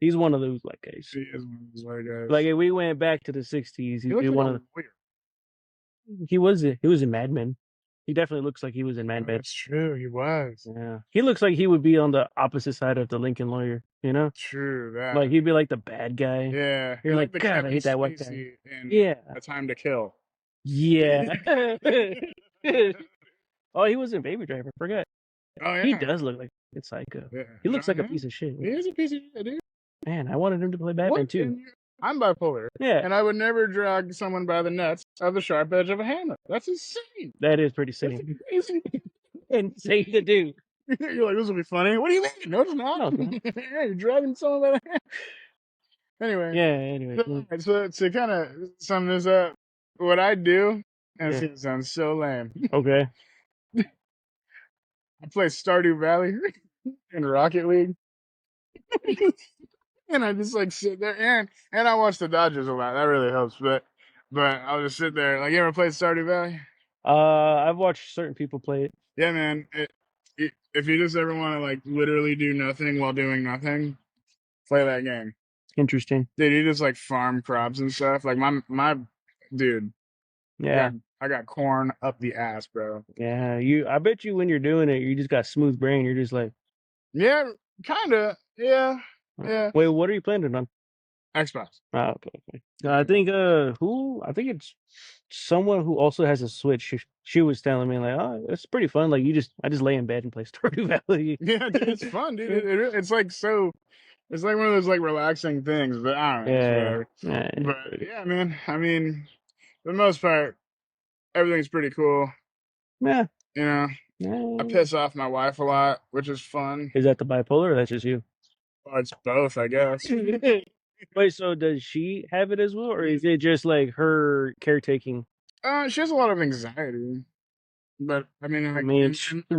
He's one of those white guys. He is one of those white guys. Like if we went back to the '60s, he'd be one of the. Lawyer. He was in Mad Men. He definitely looks like he was in Mad Men. That's true. He was. Yeah. He looks like he would be on the opposite side of the Lincoln Lawyer. You know. True that. Like he'd be like the bad guy. Yeah. You're like, God, I hate that white guy. Yeah. A Time to Kill. Yeah. Oh, he was in Baby Driver. Forget. Oh yeah. He does look like a psycho. Yeah. He looks like a piece of shit. He is a piece of shit, dude. Man, I wanted him to play Batman too. I'm bipolar. Yeah. And I would never drag someone by the nuts of the sharp edge of a hammer. That's insane. That is pretty insane. Insane to do. You're like, this will be funny. What do you mean? No, it's not. No, it's not. Yeah, you're dragging someone by the hammer. Anyway. Yeah, anyway. So to kind of sum this up, what I do, and it's going to sound so lame. Okay. I play Stardew Valley in Rocket League. And I just like sit there and I watch the Dodgers a lot. That really helps. But I'll just sit there. Like, you ever played Stardew Valley? I've watched certain people play it. Yeah, man. If you just ever want to like literally do nothing while doing nothing, play that game. Interesting. Dude, you just like farm crops and stuff. Like my dude. Yeah. I got corn up the ass, bro. Yeah, I bet you when you're doing it, you just got smooth brain. You're just like, yeah, kinda, yeah. Wait, what are you playing it on? Xbox. Oh, okay. I think I think it's someone who also has a Switch. She was telling me like, oh, it's pretty fun. Like I just lay in bed and play Stardew Valley. Yeah, dude, it's fun, dude. It's like so. It's like one of those like relaxing things, but I don't know. It's whatever. But yeah, man. I mean, for the most part, everything's pretty cool. Yeah. You know, I piss off my wife a lot, which is fun. Is that the bipolar or that's just you? Well, it's both, I guess. Wait, so does she have it as well, or is it just like her caretaking? She has a lot of anxiety, but I mean, like, Who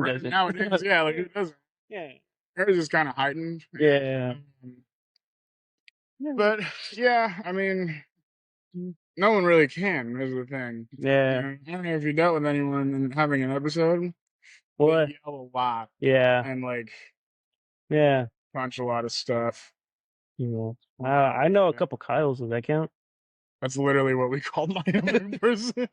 doesn't? nowadays, yeah, like who doesn't? Yeah. Hers is kind of heightened. Yeah. But yeah, I mean, no one really can. Is the thing. Yeah. You know, I don't know if you dealt with anyone and having an episode. What? They yell a lot. Yeah. And like, Yeah. punch a lot of stuff. You know, I know a couple Kyles. Does that count? That's literally what we called my other person.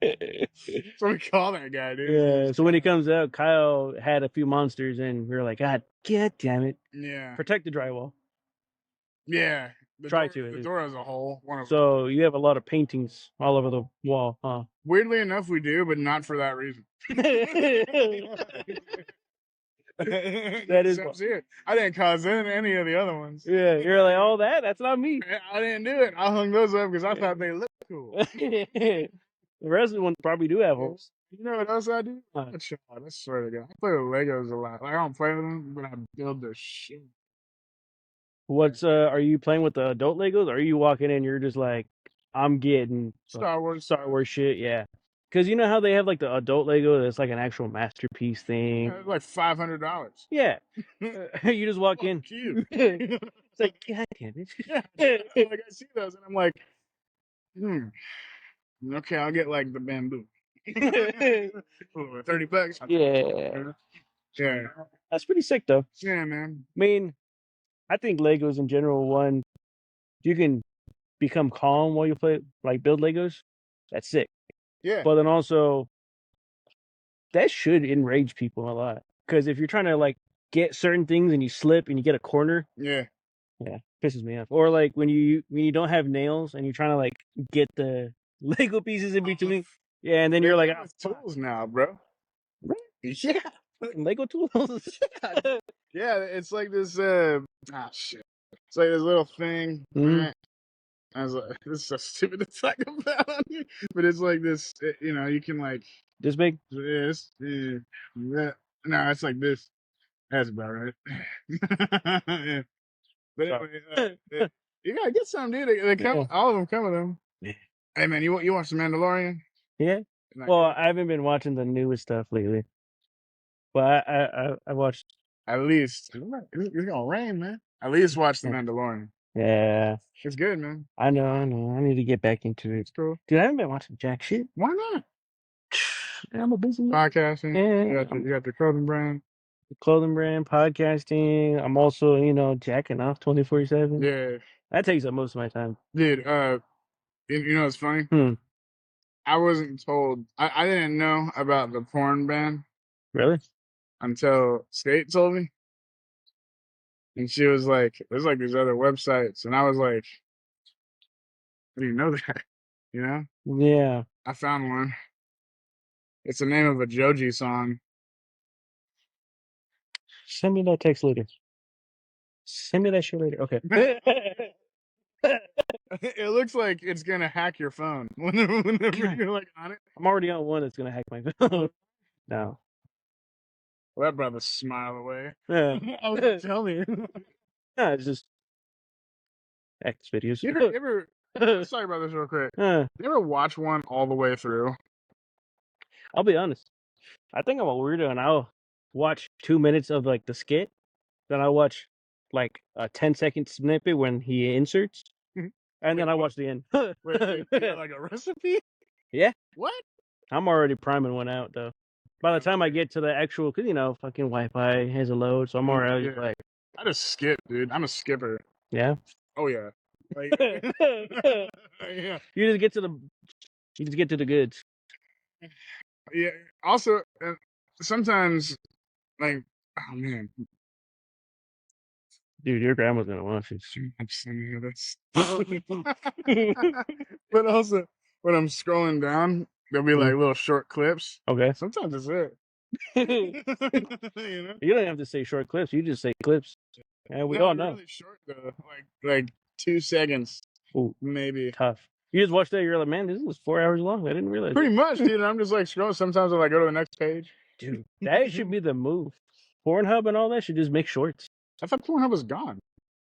That's what we call that guy, dude. Yeah. So when he comes out, Kyle had a few monsters, and we were like, God damn it! Yeah. Protect the drywall. Yeah. The door has a hole. So you have a lot of paintings all over the wall, huh? Weirdly enough, we do, but not for that reason. That is it. I didn't cause any of the other ones. Yeah, you're like, oh, that's not me. I didn't do it. I hung those up because I thought they looked cool. The rest of the ones probably do have holes. You know what else I do? Huh. I swear to God, I play with Legos a lot. Like I don't play with them, but I build their shit. What's are you playing with the adult Legos? Or are you walking in? You're just like, I'm getting Star Wars shit, yeah. Because you know how they have like the adult Lego that's like an actual masterpiece thing. Yeah, it's like $500. Yeah, you just walk in. Cute. It's like, God damn it. Yeah, like I see those and I'm like, okay, I'll get like the bamboo. $30. Yeah. Yeah. That's pretty sick though. Yeah, man. I mean, I think Legos in general, one, you can become calm while you play, like build Legos. That's sick. Yeah. But then also, that should enrage people a lot. Because if you're trying to like get certain things and you slip and you get a corner, yeah, pisses me off. Or like when you don't have nails and you're trying to like get the Lego pieces in between, yeah, and then you're like, tools now, bro. Yeah, Lego tools. Yeah, it's like this. Shit. It's like this little thing. I was like, this is so stupid to talk about, but it's like this. You know, you can like this big. No, it's like this. That's about right. Yeah. But anyway, you gotta get some, dude. They come. All of them come with them. Yeah. Hey man, you watch The Mandalorian? Yeah. Well, I haven't been watching the newest stuff lately, but I watched. At least it's gonna rain, man. At least watch The Mandalorian. Yeah, it's good, man. I know. I need to get back into it. It's cool, dude. I haven't been watching jack shit. Why not? I'm a busy podcasting. Yeah, you got the clothing brand. The clothing brand, podcasting. I'm also, jacking off 24/7. Yeah, that takes up most of my time, dude. You know what's funny? I wasn't told. I didn't know about the porn ban. Really? Until Skate told me. And she was like, there's like these other websites. And I was like, how do you know that? You know? Yeah. I found one. It's the name of a Joji song. Send me that text later. Send me that shit later. Okay. It looks like it's going to hack your phone whenever you're like on it. I'm already on one that's going to hack my phone. No. Well, that brother smile away. Yeah. I was going to tell you. No, it's just X videos. You ever sorry about this real quick. You ever watch one all the way through? I'll be honest. I think I'm a weirdo and I'll watch 2 minutes of like the skit. Then I'll watch like a 10-second snippet when he inserts. And then I watch the end. wait, like a recipe? Yeah. What? I'm already priming one out though. By the time I get to the actual, cause fucking Wi-Fi has a load, so I'm already like. I just skip, dude. I'm a skipper. Yeah. Oh yeah. Like, yeah. You just get to the goods. Yeah. Also, sometimes, like, oh man, dude, your grandma's gonna watch it. I'm just saying this. But also, when I'm scrolling down, there'll be like little short clips. Okay. Sometimes it's it. You don't have to say short clips. You just say clips. And we all know. Really short though, like 2 seconds, Ooh, maybe. tough. You just watched that, you're like, man, this was 4 hours long. I didn't realize. Pretty much, dude. I'm just like scrolling. Sometimes I'll like go to the next page. Dude, that should be the move. Pornhub and all that should just make shorts. I thought Pornhub was gone.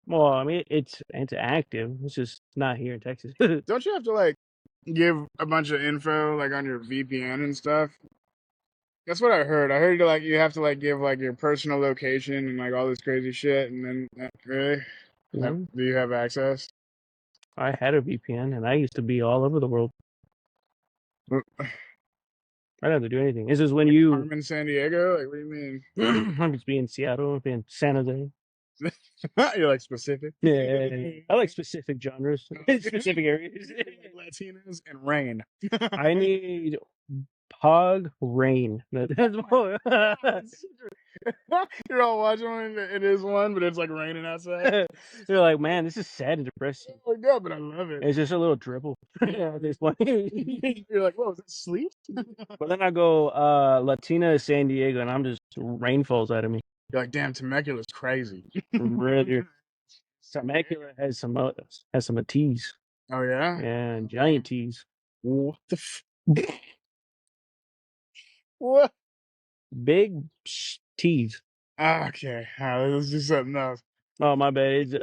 Well, I mean, it's active. It's just not here in Texas. Don't you have to like give a bunch of info like on your VPN and stuff? That's what I heard. I heard like you have to like give like your personal location and like all this crazy shit, and then really, Mhm. do you have access? I had a VPN and I used to be all over the world. I don't have to do anything. This is when you. Carmen, San Diego? Like, what do you mean? I'm just being in Seattle, being San Jose. You're like specific. Yeah, I like specific genres, specific areas. Latinos and rain. I need Pog Rain. That's more. You're all watching one. It is one, but it's like raining outside. They're like, man, this is sad and depressing. Oh my god, but I love it. It's just a little dribble. Yeah, this one. You're like, whoa, is that sleep? But then I go Latina San Diego, and I'm just rain falls out of me. You're like, damn, Temecula's crazy. Really, Temecula has some teas. Oh yeah. Yeah, giant teas. What the? What? Big teas. Okay, let's do something else. Oh my bad. It's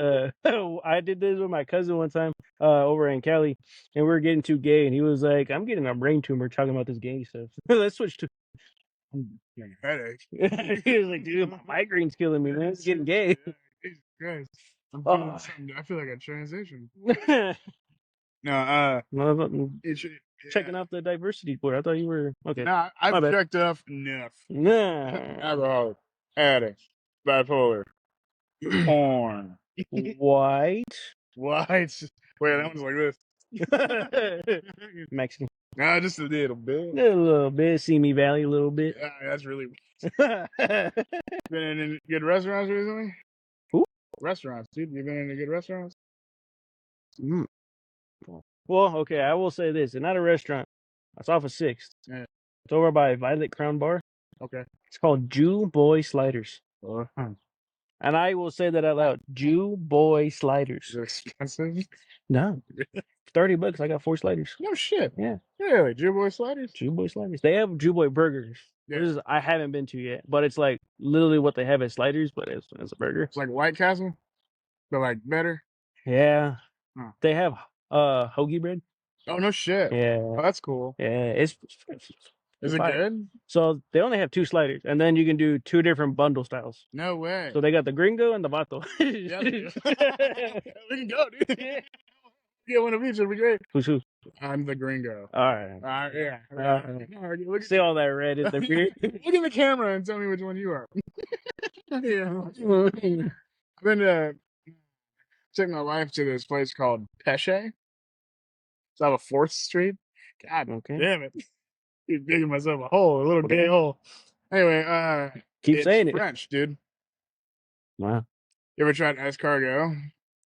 I did this with my cousin one time over in Cali, and we were getting too gay, and he was like, "I'm getting a brain tumor talking about this gay stuff." Let's switch to. I'm getting a headache. He was like, "Dude, my migraines killing me, man. It's getting gay." Jesus Christ. I'm Oh. feeling something. I feel like a transition. No, No, I'm it's checking out the diversity board. I thought you were okay. Nah, My I've bad. checked off enough. Nah. Alcoholic, addict, bipolar, porn, White. white. Wait, that one's like this. Mexican. Nah, just a little bit. A little bit. Simi Valley, a little bit. Yeah, that's really. Been in any good restaurants recently? Who? Restaurants, dude. You been in any good restaurants? Mm. Well, okay, I will say this. It's not a restaurant. It's off of 6th. Yeah. It's over by Violet Crown Bar. Okay. It's called Jew Boy Sliders. Uh-huh. And I will say that out loud. Jew Boy Sliders. Is it expensive? No. $30. I got 4 sliders. No shit. Yeah. Really? Jew Boy Sliders? Jew Boy Sliders. They have Jew Boy Burgers. Yeah. Which is I haven't been to yet. But it's like literally what they have as sliders, but it's a burger. It's like White Castle, but like better. Yeah. Huh. They have hoagie bread. Oh no shit. Yeah. Oh, that's cool. Yeah. Is it fire. good? So they only have 2 sliders, and then you can do 2 different bundle styles. No way. So they got the gringo and the vato. Yeah, we can go, dude. Yeah. Get one of each. It'd be great. Who's who? I'm the gringo. All right. Yeah. Look, See all that red in the beard. look at the camera and tell me which one you are. Yeah. I've been taking my wife to this place called Pesce. It's off of 4th Street. God damn it. Keep digging myself a hole, a little gay hole. Anyway, Keep it's saying it. French, dude. Wow. You ever tried escargot?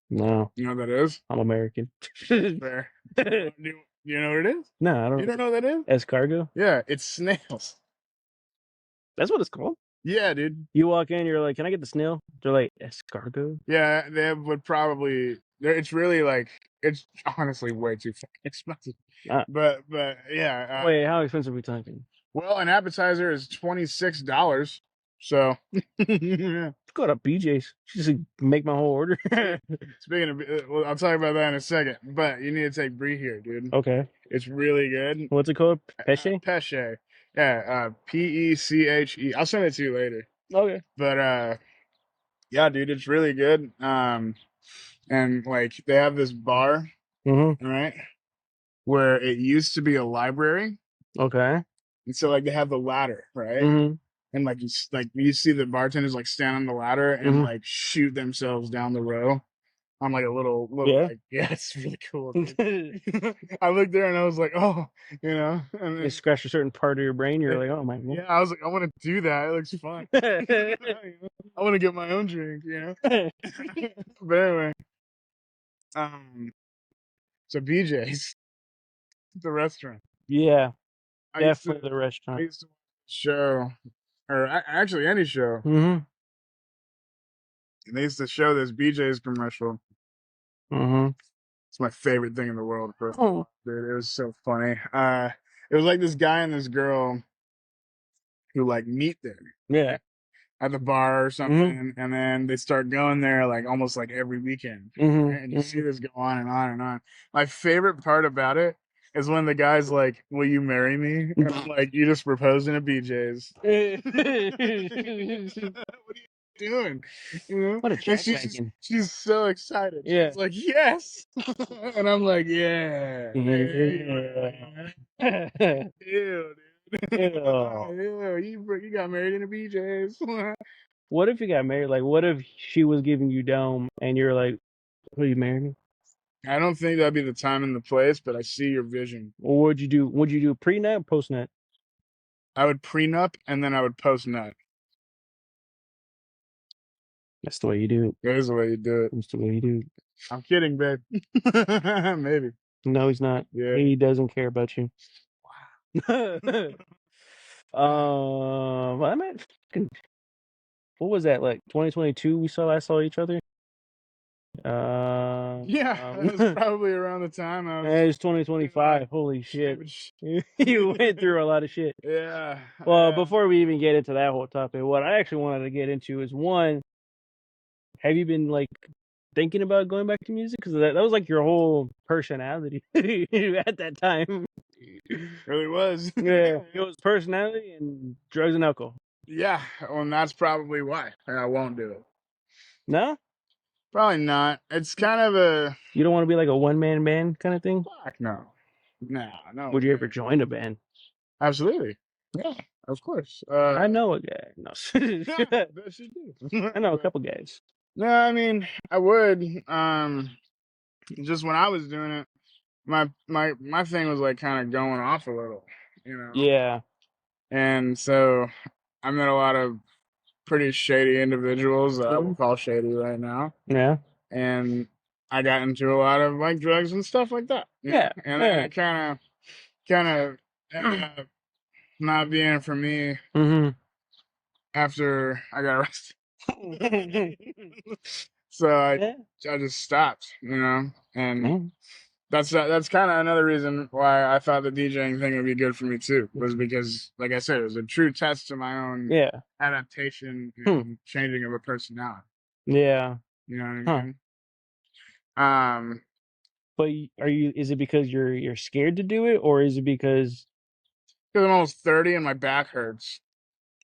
No. You know what that is? I'm American. Fair. Do you know what it is? No, I don't. You don't know what that is? Escargot? Yeah, it's snails. That's what it's called? Yeah, dude. You walk in, you're like, can I get the snail? They're like, escargot? Yeah, they would probably. It's really like it's honestly way too fucking expensive. But yeah. Wait, how expensive are we talking? Well, an appetizer is $26. So yeah. Go to BJ's. Just make my whole order. Speaking of, well, I'll talk about that in a second. But you need to take Brie here, dude. Okay. It's really good. What's it called? Pesce? Pesce. Yeah, Peche. I'll send it to you later. Okay. But yeah, dude, it's really good. And like they have this bar, right, where it used to be a library. Okay. And so like they have the ladder, right? And like you see the bartenders like stand on the ladder and like shoot themselves down the row on like a little like, yeah, it's really cool. Dude. I looked there and I was like, oh, you know, and you scratch a certain part of your brain, you're like, oh my god. Yeah, I was like, I want to do that. It looks fun. I want to get my own drink, you know. But anyway, so BJ's, the restaurant. Yeah, definitely the restaurant. I used to watch the show, or actually any show. And they used to show this BJ's commercial. Mm-hmm. It's my favorite thing in the world, bro. Oh. Dude, it was so funny. It was like this guy and this girl who like meet there Yeah. at the bar or something, and then they start going there like almost like every weekend. Right? And you see this go on and on and on. My favorite part about it is when the guy's like, "Will you marry me?" And I'm like, "You just proposed in a BJ's." What are you doing? You know? What a And jackwagon. she's so excited. Yeah. She's like, "Yes!" And I'm like, "Yeah." Yeah. Ew, dude. Ew. You got married in a BJ's. What if you got married? Like, what if she was giving you dome and you're like, will you marry me? I don't think that'd be the time and the place, but I see your vision. Or would you do? Would you do pre-nut, post-nut? I would prenup and then I would post nut. That's the way you do it. That is the way you do it. That's the way you do it. I'm kidding, babe. Maybe. No, he's not. Yeah. He doesn't care about you. Wow. I mean, what was that like? 2022? We saw each other. Yeah, that was probably around the time I was. It's 2025. Holy shit! You went through a lot of shit. Yeah. Well, before we even get into that whole topic, what I actually wanted to get into is one. Have you been like thinking about going back to music? Because that was like your whole personality at that time. Really was. Yeah, it was personality and drugs and alcohol. Yeah, well, and that's probably why I won't do it. No? Probably not. It's kind of a. You don't want to be like a one-man band kind of thing? Fuck no. No. Would you ever join a band? Absolutely. Yeah, of course. I know a guy. No. Bet you do. I know a couple guys. No, I mean I would. Just when I was doing it, my thing was like kind of going off a little, you know. Yeah. And so I met a lot of pretty shady individuals that I would call shady right now. Yeah. And I got into a lot of like drugs and stuff like that. Yeah. And then it kind of not being for me after I got arrested. So I just stopped, you know, and that's kind of another reason why I thought the DJing thing would be good for me too, was because, like I said, it was a true test to my own adaptation and changing of a personality. Yeah. You know what I mean? But is it because you're scared to do it, or is it because I'm almost 30 and my back hurts.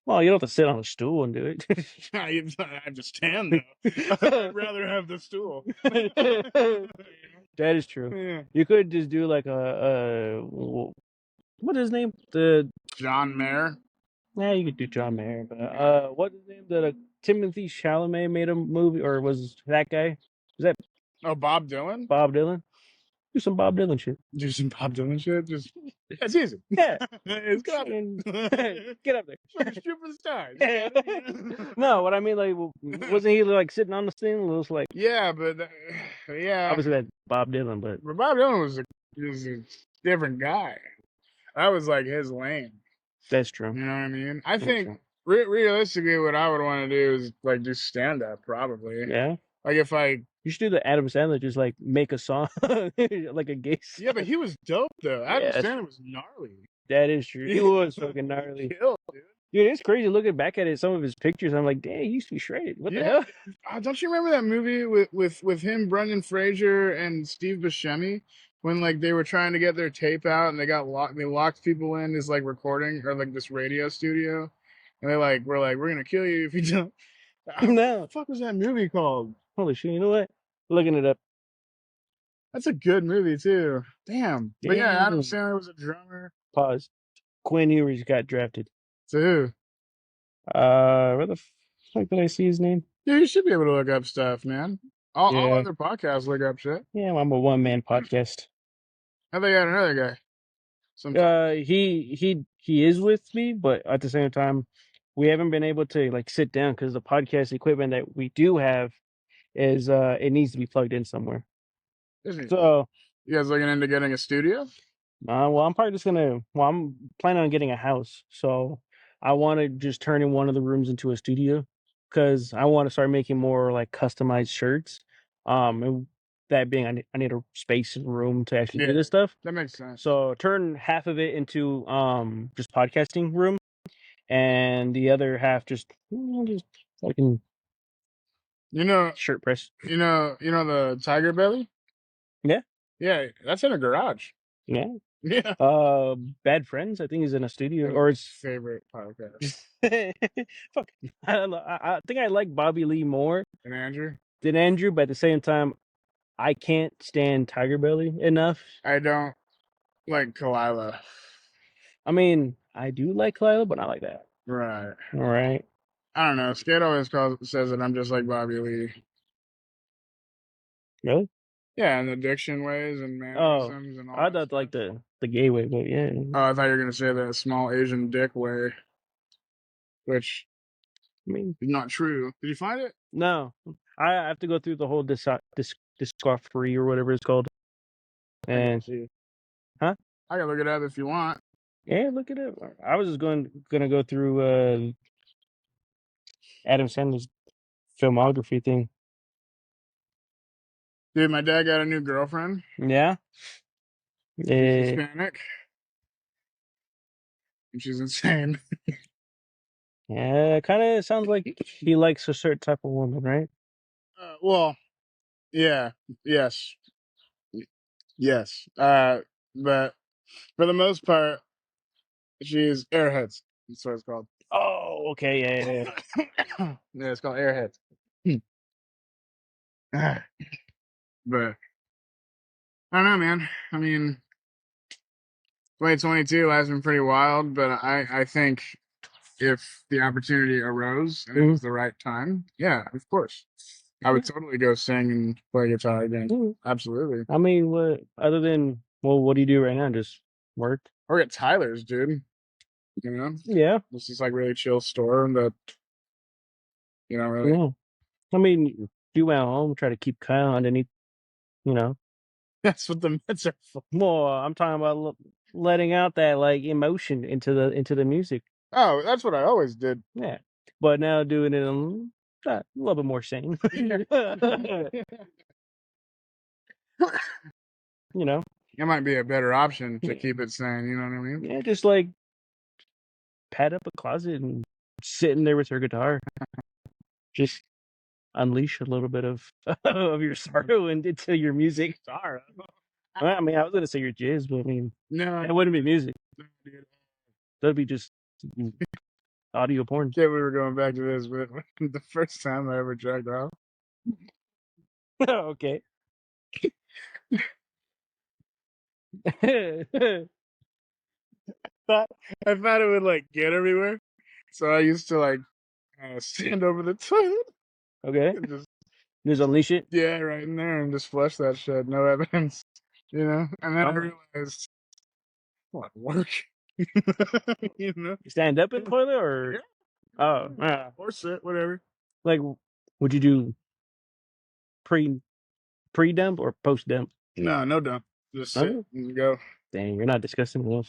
Well, you don't have to sit on a stool and do it. I have to stand though. I'd rather have the stool. That is true. Yeah. You could just do like what is his name? John Mayer. Yeah, you could do John Mayer, but what's his name? That Timothy Chalamet made a movie, or was that guy? Was that Bob Dylan? Bob Dylan? Do some Bob Dylan shit. Do some Bob Dylan shit. Just it's easy. Yeah, it's good. Get up there. Shoot for the stars. No, what I mean, like, wasn't he like sitting on the thing? It was like but obviously that's Bob Dylan, but Bob Dylan was a different guy. That was like his lane. That's true. You know what I mean? I think realistically, what I would want to do is like do stand up, probably. Yeah. Like if you should do the Adam Sandler, just like make a song, like a gay song. Yeah, but he was dope though. Adam Sandler was gnarly. That is true. He was fucking gnarly. Killed, dude. Dude, it's crazy looking back at it. Some of his pictures, I'm like, dang, he used to be shredded. What the hell? Don't you remember that movie with him, Brendan Fraser, and Steve Buscemi, when like they were trying to get their tape out and they got locked? They locked people in this like recording or like this radio studio, and they like were like, we're gonna kill you if you don't. No. What the fuck was that movie called? Holy shit! You know what? Looking it up. That's a good movie too. Damn. But yeah, Adam Sandler was a drummer. Pause. Quinn Ewers got drafted. To who? Where the fuck did I see his name? Yeah, you should be able to look up stuff, man. All other podcasts look up shit. Yeah, I'm a one-man podcast. I think I got another guy. He is with me, but at the same time, we haven't been able to like sit down because the podcast equipment that we do have is it needs to be plugged in somewhere. So you guys looking into getting a studio? Well, I'm probably just I'm planning on getting a house, so I want to just turn in one of the rooms into a studio. because I want to start making more like customized shirts. And that being, I need a space and room to actually do Yeah, this stuff. that makes sense. So turn half of it into just podcasting room, and the other half just fucking You know, shirt press. you know the Tiger Belly? Yeah, Yeah, that's in a garage. yeah. Yeah. Bad Friends. I think is in a studio, That's or my it's favorite podcast. fuck. I think I like Bobby Lee more And Andrew? than Andrew, but at the same time, I can't stand Tiger Belly enough. I don't like Kalila. I mean, I do like Lila, but not like that. Right. All right. I don't know. Skate always says that I'm just like Bobby Lee. Really? Yeah, and the diction ways and Oh, mannerisms and all I that thought stuff. like the gay way, but yeah. Oh, I thought you were gonna say the small Asian dick way, which I mean, is not true. Did you find it? no, I have to go through the whole discography or whatever it's called. I can And see. huh? I can look it up if you want. Yeah, look at it. I was just gonna go through Adam Sandler's filmography thing. Dude, my dad got a new girlfriend. Yeah. She's Eh, Hispanic. And she's insane. yeah, it kind of sounds like he likes a certain type of woman, right? Well, yeah, yes, yes. But for the most part, she's airheads. That's what it's called. Oh, okay, yeah, yeah. Yeah, it's called airheads. But I don't know, man. I mean, 2022 has been pretty wild, but I think if the opportunity arose and it was the right time, yeah, of course, I would totally go sing and play guitar again. Mhm. Absolutely. I mean, what other than what do you do right now? Just work? Or at Tyler's, dude. You know, Yeah, this is like really chill store that really. yeah. I mean, do at home. Try to keep Kyle underneath. You know. That's what the Mets are for. More, I'm talking about letting out that like emotion into the music. Oh, that's what I always did. Yeah, but now doing it a little bit more sane. You know. It might be a better option to keep it sane. You know what I mean? Yeah, just like pad up a closet and sitting there with her guitar. Just unleash a little bit of of your sorrow into your music. Sorry. Well, I mean, I was gonna say your jizz, but I mean, No, that wouldn't be music. dude. That'd be just audio porn. Yeah, we were going back to this, but the first time I ever jerked off, Okay. I thought it would like get everywhere, so I used to like stand over the toilet Okay. and Just unleash it. right in there and just flush that shit, no evidence, and then I realized what work, Stand up in the toilet or oh, or sit, whatever. like would you do pre dump or post dump? No dump, just sit Okay. and go. Dang, you're not disgusting enough.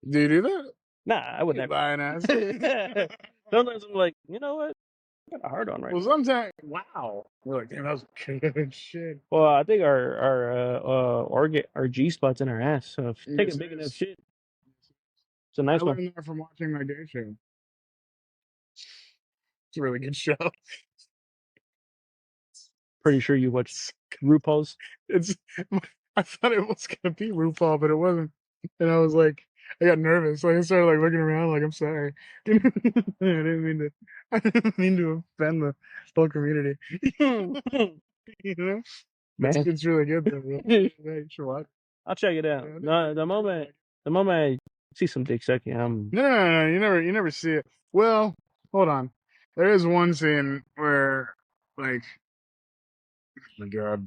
Do you do that? Nah, I would never. Lying ass. Sometimes I'm like, you know what? I got a hard on right Well, now. sometimes, wow, we're like, damn, that was good shit. Well, I think our G spot's in our ass. So if you take Yes, a big it enough is. shit, it's a nice I one. learned that from watching my gay show. It's a really good show. Pretty sure you watched RuPaul's. It's I thought it was gonna be RuPaul, but it wasn't. And I was like, I got nervous. Like I started like looking around, like I'm sorry. I didn't mean to offend the whole community. You know, Man, it's really good though. Bro. Yeah, you should watch. I'll check it out. Yeah, No, the moment I see some dick sucking, No, you never see it. Well, hold on. There is one scene where, like, oh my God,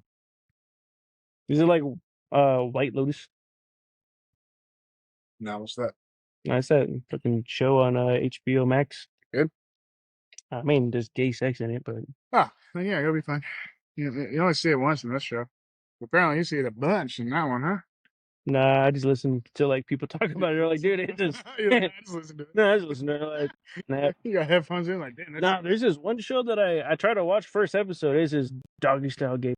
is it like White Lotus? no, what's that? That's that fucking show on HBO Max. Good. I mean, there's gay sex in it, but Ah, well, yeah, you'll be fine. You only see it once in this show. Apparently, you see it a bunch in that one, huh? Nah, I just listen to like people talk about it. They're like, dude, it just. I just listen to it. No, I just listen to it. Like, nah. You got headphones in, like, damn. Nah, there's this one show that I try to watch first episode. It's this doggy style gay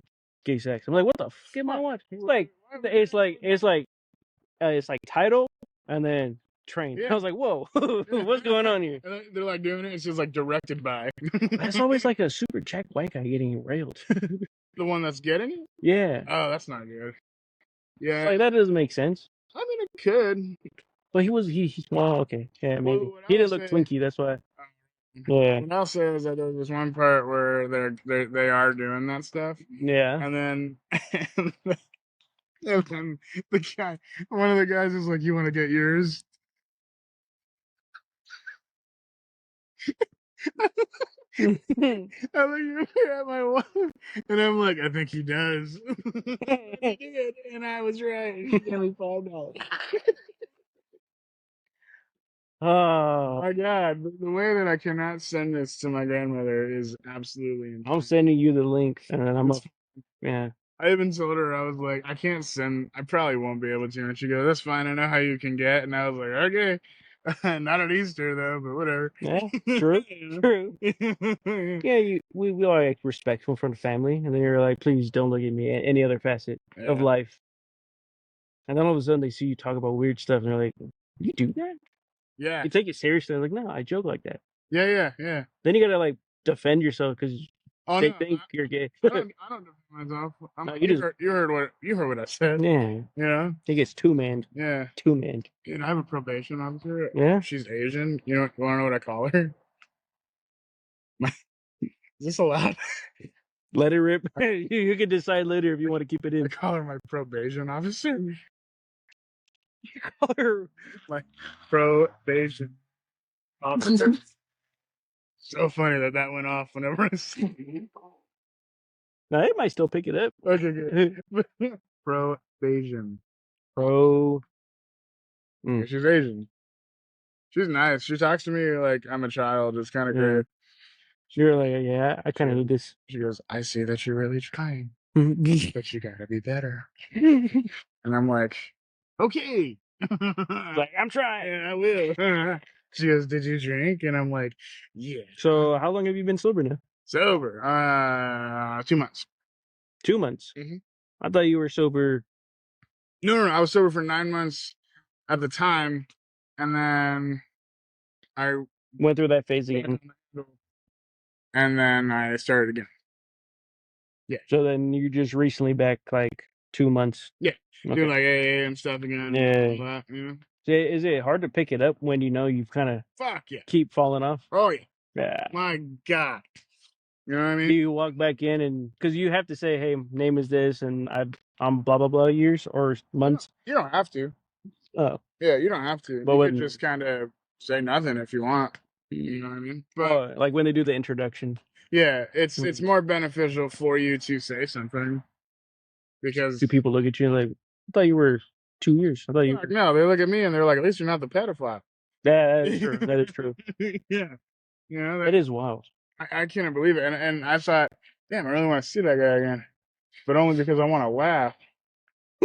sex. I'm like, what the fuck am I watching? It's like title and then train. Yeah. I was like, whoa, what's going on here? And they're like doing it. It's just like directed by. That's always like a super jack white guy getting railed. The one that's getting it. Yeah, Oh, that's not good. Yeah, like that doesn't make sense. I mean it could. But he well, okay, yeah, maybe Well, what he I'll didn't look say- twinky. That's why. Yeah, What I'll say is that there's this one part where they are doing that stuff, yeah. and then and then the guy, one of the guys is like, "You want to get yours?" I'm like, "You're at my wife," and I'm like, "I think he does." He did, and I was right. She gave me $5. Oh, My God, the way that I cannot send this to my grandmother is absolutely insane. I'm sending you the link, and then I'm up. Yeah. I even told her, I was like, I can't send, I probably won't be able to. And she goes, that's fine. I know how you can get. And I was like, okay. Not at Easter, though, but whatever. Yeah, true, true. Yeah, we are like respectful from the family, and then you're like, please don't look at me at any other facet of Yeah. life. And then all of a sudden they see you talk about weird stuff, and they're like, you do that? Yeah. You take it seriously? Like, no, I joke like that. Yeah. Then you gotta like defend yourself because Oh, they no, think you're gay. I don't defend myself. No, you heard what I said. Yeah, Yeah. it gets two-manned. Yeah. Two-manned. You know, I have a probation officer. Yeah. She's Asian. You want to know what I call her? Is this allowed? Let it rip. You can decide later if you want to keep it I in. call her my probation officer. You call her My probation officer. So funny that went off whenever I said it. Now they might still pick it up. Okay, good. Probation. Pro. Yeah, she's Asian. She's nice. She talks to me like I'm a child. It's kind of great. You're like, yeah, I kind of need this. She goes, I see that you're really trying, Like, but you gotta be better. And I'm like, okay. I'm trying. Yeah, I will. She goes, did you drink? And I'm like, yeah. So how long have you been sober now? Sober. 2 months. 2 months. Mhm. I thought you were sober. No. I was sober for 9 months at the time, and then I Went through that phase again. and then I started again. Yeah. So then you just recently back like 2 months. Yeah. Okay. Doing like AA and stuff again. Yeah. And all that, you know? So is it hard to pick it up when you know you've kind of Fuck yeah. keep falling off? Oh yeah. Yeah. My God. You know what I mean? Do you walk back in and because you have to say, "Hey, name is this," and I'm blah blah blah years or months? You don't have to. Oh, Yeah, you don't have to. But You when- could just kind of say nothing if you want. You know what I mean? But like when they do the introduction. yeah, it's more beneficial for you to say something because Do people look at you like, I thought you were 2 years? I thought you. like, no, they look at me and they're like, at least you're not the pedophile. That is true. That is true. Yeah, you know That is wild. I can't believe it, and I thought, damn, I really want to see that guy again, but only because I want to laugh.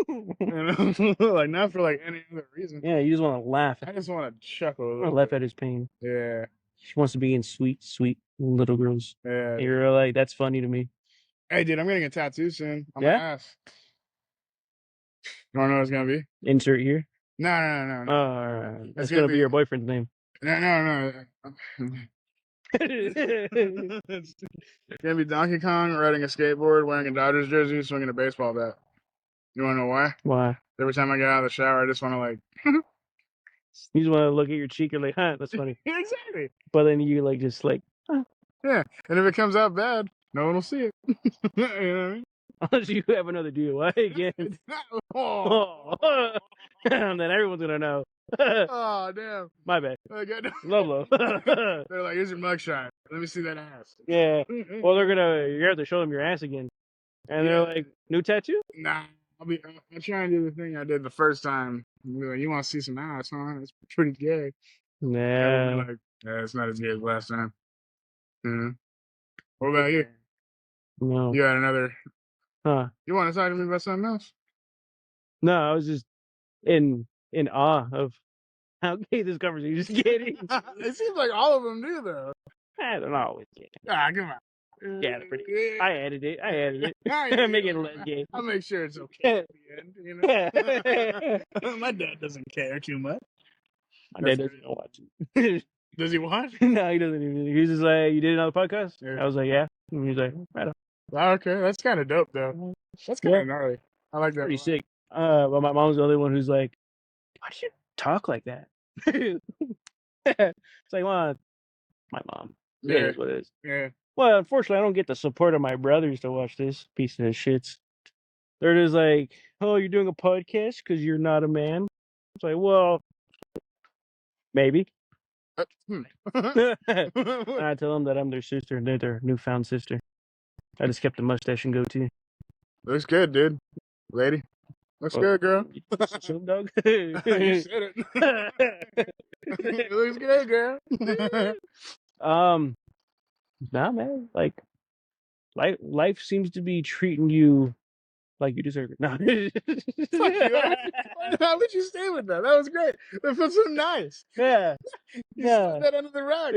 You know, like not for like any other reason. Yeah, you just want to laugh. I just want to chuckle. I want to laugh at his pain. Yeah, She wants to be in sweet, sweet little girls. yeah. You're like, that's funny to me. Hey, dude, I'm getting a tattoo soon on Yeah? my ass. You wanna know what it's gonna be? Insert here. No. That's gonna gonna be be- your boyfriend's name. No. It's gonna be Donkey Kong riding a skateboard, wearing a Dodgers jersey, swinging a baseball bat. You wanna know why? Why? Every time I get out of the shower, I just wanna like. You just want to look at your cheek and like, huh, that's funny. Exactly. But then you like just like, Yeah, and if it comes out bad, no one will see it. You know what I mean? unless you have another DUI again. Oh, And then everyone's gonna know. oh damn. My bad. Okay. Low. They're like, here's your mugshot. Let me see that ass. Yeah. Well, you have to show them your ass again. And they're like, new tattoo? Nah, I'll try and do the thing I did the first time. Be like, you want to see some ass, huh? It's pretty gay. And Nah. we'll be like, yeah, it's not as gay as last time. What about you? No. You got another. Huh. You want to talk to me about something else? No, I was just in awe of how gay this conversation is getting. It seems like all of them do, though. I don't know. Ah, come on. Yeah, pretty. I edited it. Yeah, Make it less gay. I'll make sure it's okay at the end. You know, my dad doesn't care too much. My dad doesn't watch it. Does he watch? No, he doesn't even. He's just like, "You did another podcast?" Yeah. I was like, "Yeah." And he's like, "Right on." Okay, that's kind of dope, though. That's kind of gnarly. I like that. Pretty sick. But my mom's the only one who's like, "Why do you talk like that?" It's like, well, my mom. Yeah, it is what it is. Yeah. Well, unfortunately, I don't get the support of my brothers to watch this piece of shits. They're just like, "Oh, you're doing a podcast because you're not a man." It's like, well, maybe. And I tell them that I'm their sister, and they're their newfound sister. I just kept the mustache and goatee. Looks good, dude. Lady. Looks good, girl. Snoop Dogg. You said it. It looks good, girl. Nah, man. Like, life seems to be treating you like you deserve it. No. Fuck you. How would you stay with that? That was great. That felt so nice. Yeah. You slid that under the rug.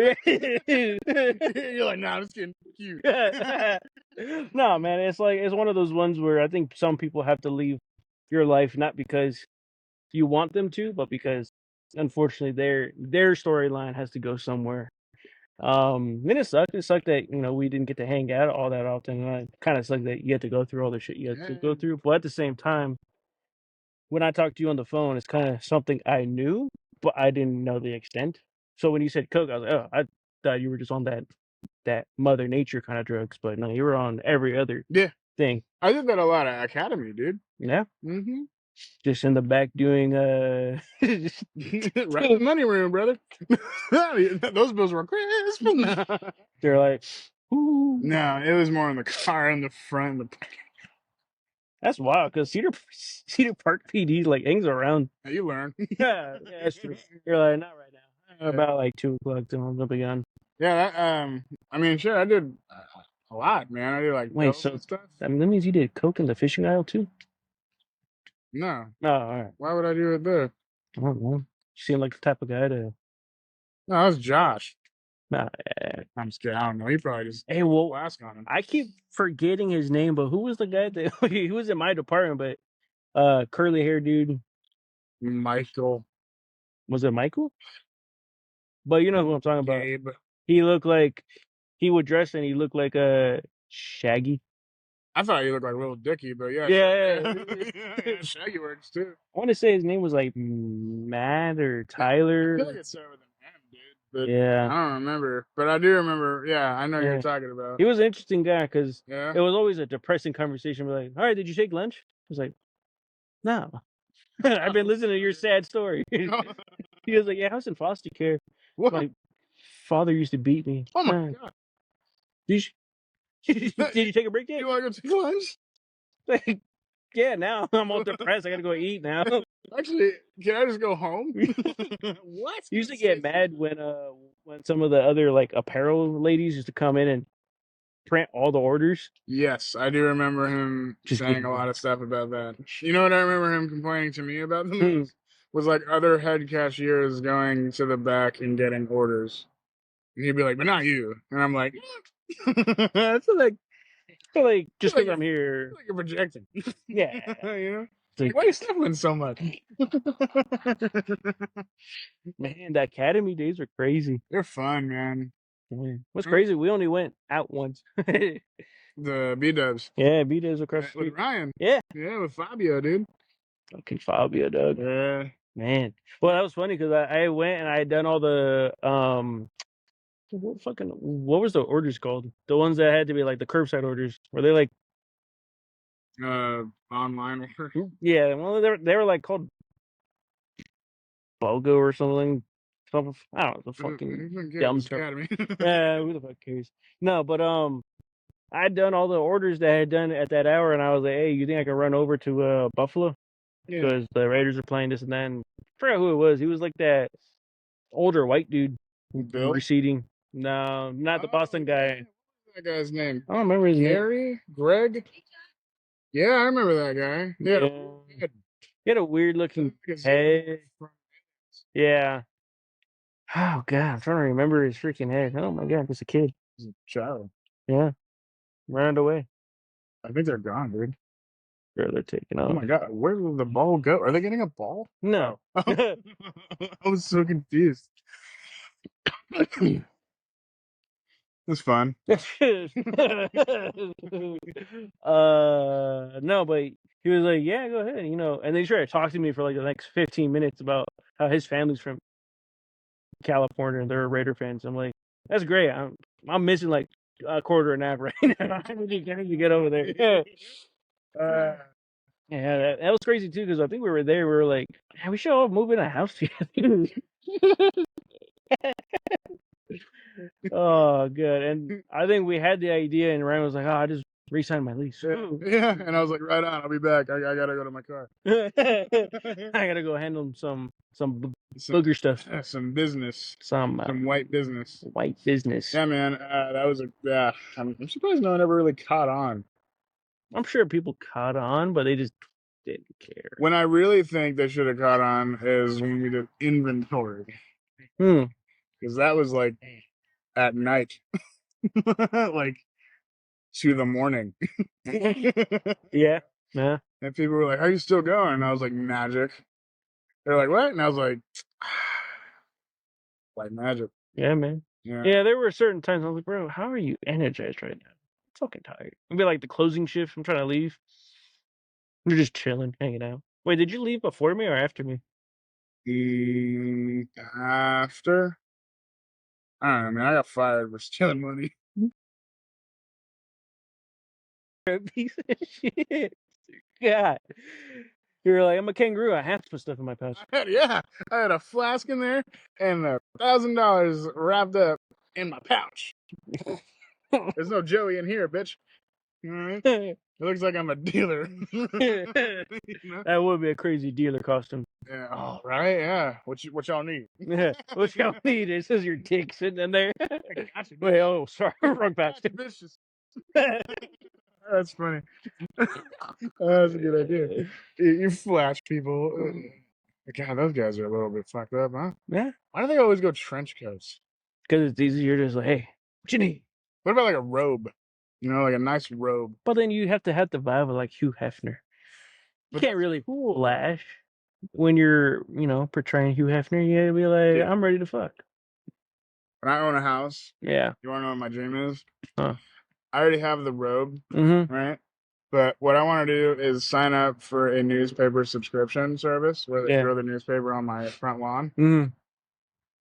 You're like, nah, I'm just kidding. Cute. No, man. It's like, it's one of those ones where I think some people have to leave your life not because you want them to, but because unfortunately their storyline has to go somewhere. And it sucked. It sucked that we didn't get to hang out all that often. And it kind of sucked that you had to go through all the shit you had to go through. But at the same time, when I talked to you on the phone, it's kind of something I knew, but I didn't know the extent. So when you said coke, I was like, oh, I thought you were just on that Mother Nature kind of drugs, but no, you were on every other thing. I did that a lot at Academy, dude. Yeah. Mm-hmm. Just in the back doing right in the money room, brother. Those bills were crisp. They're like, ooh. No, it was more in the car in the front. That's wild because Cedar Park PD like hangs around. Yeah, you learn. Yeah, that's true. You're like, not right now. About like 2:00 till I'm up again. Yeah, I mean, sure, I did a lot, man. I did like so stuff. that means you did coke in the fishing aisle too? No. Oh, all right. Why would I do it there? I don't know. You seem like the type of guy to. No, that was Josh. Nah, I'm just kidding. I don't know. He probably just. Hey, well, ask on him. I keep forgetting his name, but who was the guy that he was in my department? But curly hair dude. Michael. Was it Michael? But you know who I'm talking Gabe. about. He looked like he would dress and he looked like a Shaggy. I thought he looked like Little Dicky, but yeah. Yeah. Shaggy works too. I want to say his name was like Matt or Tyler. I feel like it's over than him, dude. But yeah. I don't remember. But I do remember. Yeah, I know who you're talking about. He was an interesting guy because it was always a depressing conversation. We're like, all right, did you take lunch? I was like, no. I've been listening to your sad story. He was like, yeah, I was in foster care. What? My father used to beat me. Oh my God. Did you take a break yet? You want to go take lunch? Like, yeah, now I'm all depressed. I gotta go eat now. Actually, can I just go home? What? You used to get mad when some of the other like apparel ladies used to come in and print all the orders. Yes, I do remember him saying a lot of stuff about that. You know what I remember him complaining to me about the most? Was like other head cashiers going to the back and getting orders. And he'd be like, but not you. And I'm like, I feel like just because I'm here. I feel like you're projecting. Yeah. You know? Like, why are you sniffling so much? Man, the Academy days are crazy. They're fun, man. What's crazy? We only went out once. The B-dubs. Yeah, B-dubs across the street. With Ryan. Yeah. Yeah, with Fabio, dude. Okay, Fabio, dog. Yeah. Man. Well, that was funny because I went and I had done all the what was the orders called? The ones that had to be like the curbside orders. Were they like online order? Yeah, well they were like called BOGO or something. I don't know, the fucking dumb term. Yeah, who the fuck cares? No, but I had done all the orders that I had done at that hour, and I was like, hey, you think I can run over to Buffalo? Because the Raiders are playing this and that. And I forgot who it was. He was like that older white dude. Bill? Receding. No, not the Boston guy. What's that guy's name? I don't remember his name. Gary? Greg? Yeah, I remember that guy. Yeah. He had a weird looking head. Yeah. Oh god, I'm trying to remember his freaking head. Oh my god, just a kid. He's a child. Yeah. Ran away. I think they're gone, dude. Or they're taking Oh off. my god, where did the ball go? Are they getting a ball? No. Oh. I was so confused. It's fun. No, but he was like, yeah, go ahead, and they tried to talk to me for like the next 15 minutes about how his family's from California and they're Raider fans. I'm like, that's great. I'm missing like a quarter and a half right now. I need to get over there. Yeah, that was crazy too because I think we were there. We were like, man, we should all move in a house together. Oh, good. And I think we had the idea, and Ryan was like, "Oh, I just re-signed my lease." Yeah, and I was like, right on, I'll be back. I gotta go to my car. I gotta go handle some booger stuff, some business, some white business. white business. Yeah, man, that was I'm surprised no one ever really caught on. I'm sure people caught on, but they just didn't care. When I really think they should have caught on is when we did inventory. Because that was like at night. Like 2 a.m. Yeah. And people were like, "How are you still going?" And I was like, "Magic." They're like, "What?" And I was like, "Like magic." Yeah, man. Yeah, there were certain times I was like, bro, how are you energized right now? I'm fucking tired. It'd be like the closing shift. I'm trying to leave. You're just chilling, hanging out. Wait, did you leave before me or after me? After? I don't know, man. I got fired for stealing money. Piece of shit. God. You were like, I'm a kangaroo. I have to put stuff in my pouch. I had a flask in there and $1,000 wrapped up in my pouch. There's no Joey in here, bitch. You know what I mean? It looks like I'm a dealer. You know? That would be a crazy dealer costume. Yeah. Oh, right. Yeah. What y'all need? Yeah. What y'all need? It says your dick sitting in there. Gotcha, Wait, oh, sorry. Wrong pouch. That's funny. That's a good idea. You flash people. God, those guys are a little bit fucked up, huh? Yeah. Why do they always go trench coats? Because it's easier to just like, hey, what you need? What about like a robe? You know, like a nice robe. But then you have to have the vibe of like Hugh Hefner. You can't really flash when you're, portraying Hugh Hefner. You gotta be like, I'm ready to fuck. When I own a house, yeah. You want to know what my dream is? Huh. I already have the robe, Mm-hmm. right? But what I want to do is sign up for a newspaper subscription service where they throw the newspaper on my front lawn. Mm-hmm.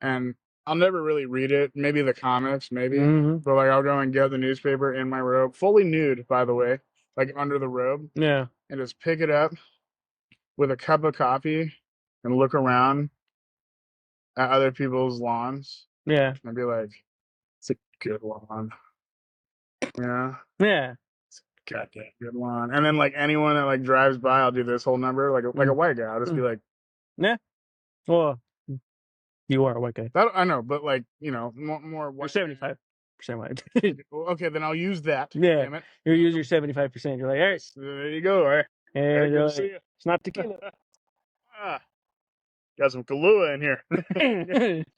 And I'll never really read it. Maybe the comics, maybe. Mm-hmm. But like I'll go and get the newspaper in my robe, fully nude, by the way, like under the robe. Yeah. And just pick it up with a cup of coffee and look around at other people's lawns. Yeah. And be like, it's a good lawn. Yeah. Yeah. It's a goddamn good lawn. And then like anyone that like drives by, I'll do this whole number like a white guy. I'll just be like, yeah. Well, you are a white guy. That, I know, but like, more white. You're 75% white. Okay, then I'll use that. Yeah. Damn it. You use your 75%. You're like, all right. There you go. All right. And you're like, it's not tequila. Got some Kahlua in here.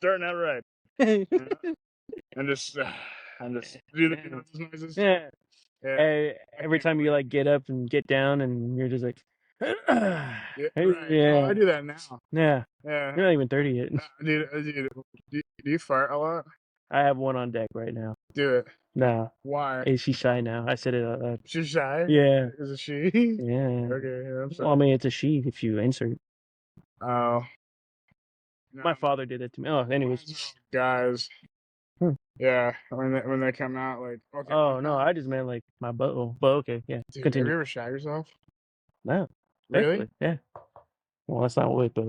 Starting out right. And just do the noises. Yeah. Every time you like get up and get down, and you're just like, right. Oh, I do that now. Yeah. Yeah. You're not even 30 yet. Dude, do you fart a lot? I have one on deck right now. Do it. No. Why? Is she shy now? I said it out loud. She's shy? Yeah. Is it she? Yeah. Okay. I'm sorry. Well, I mean, it's a she if you insert. Oh. No. My father did it to me. Oh, anyways. Guys. Yeah, when they come out, like, okay. Oh no, I just meant like my butthole. But okay, yeah. Dude, continue. have you ever shot yourself? No. Really? Yeah. Well, that's not what, but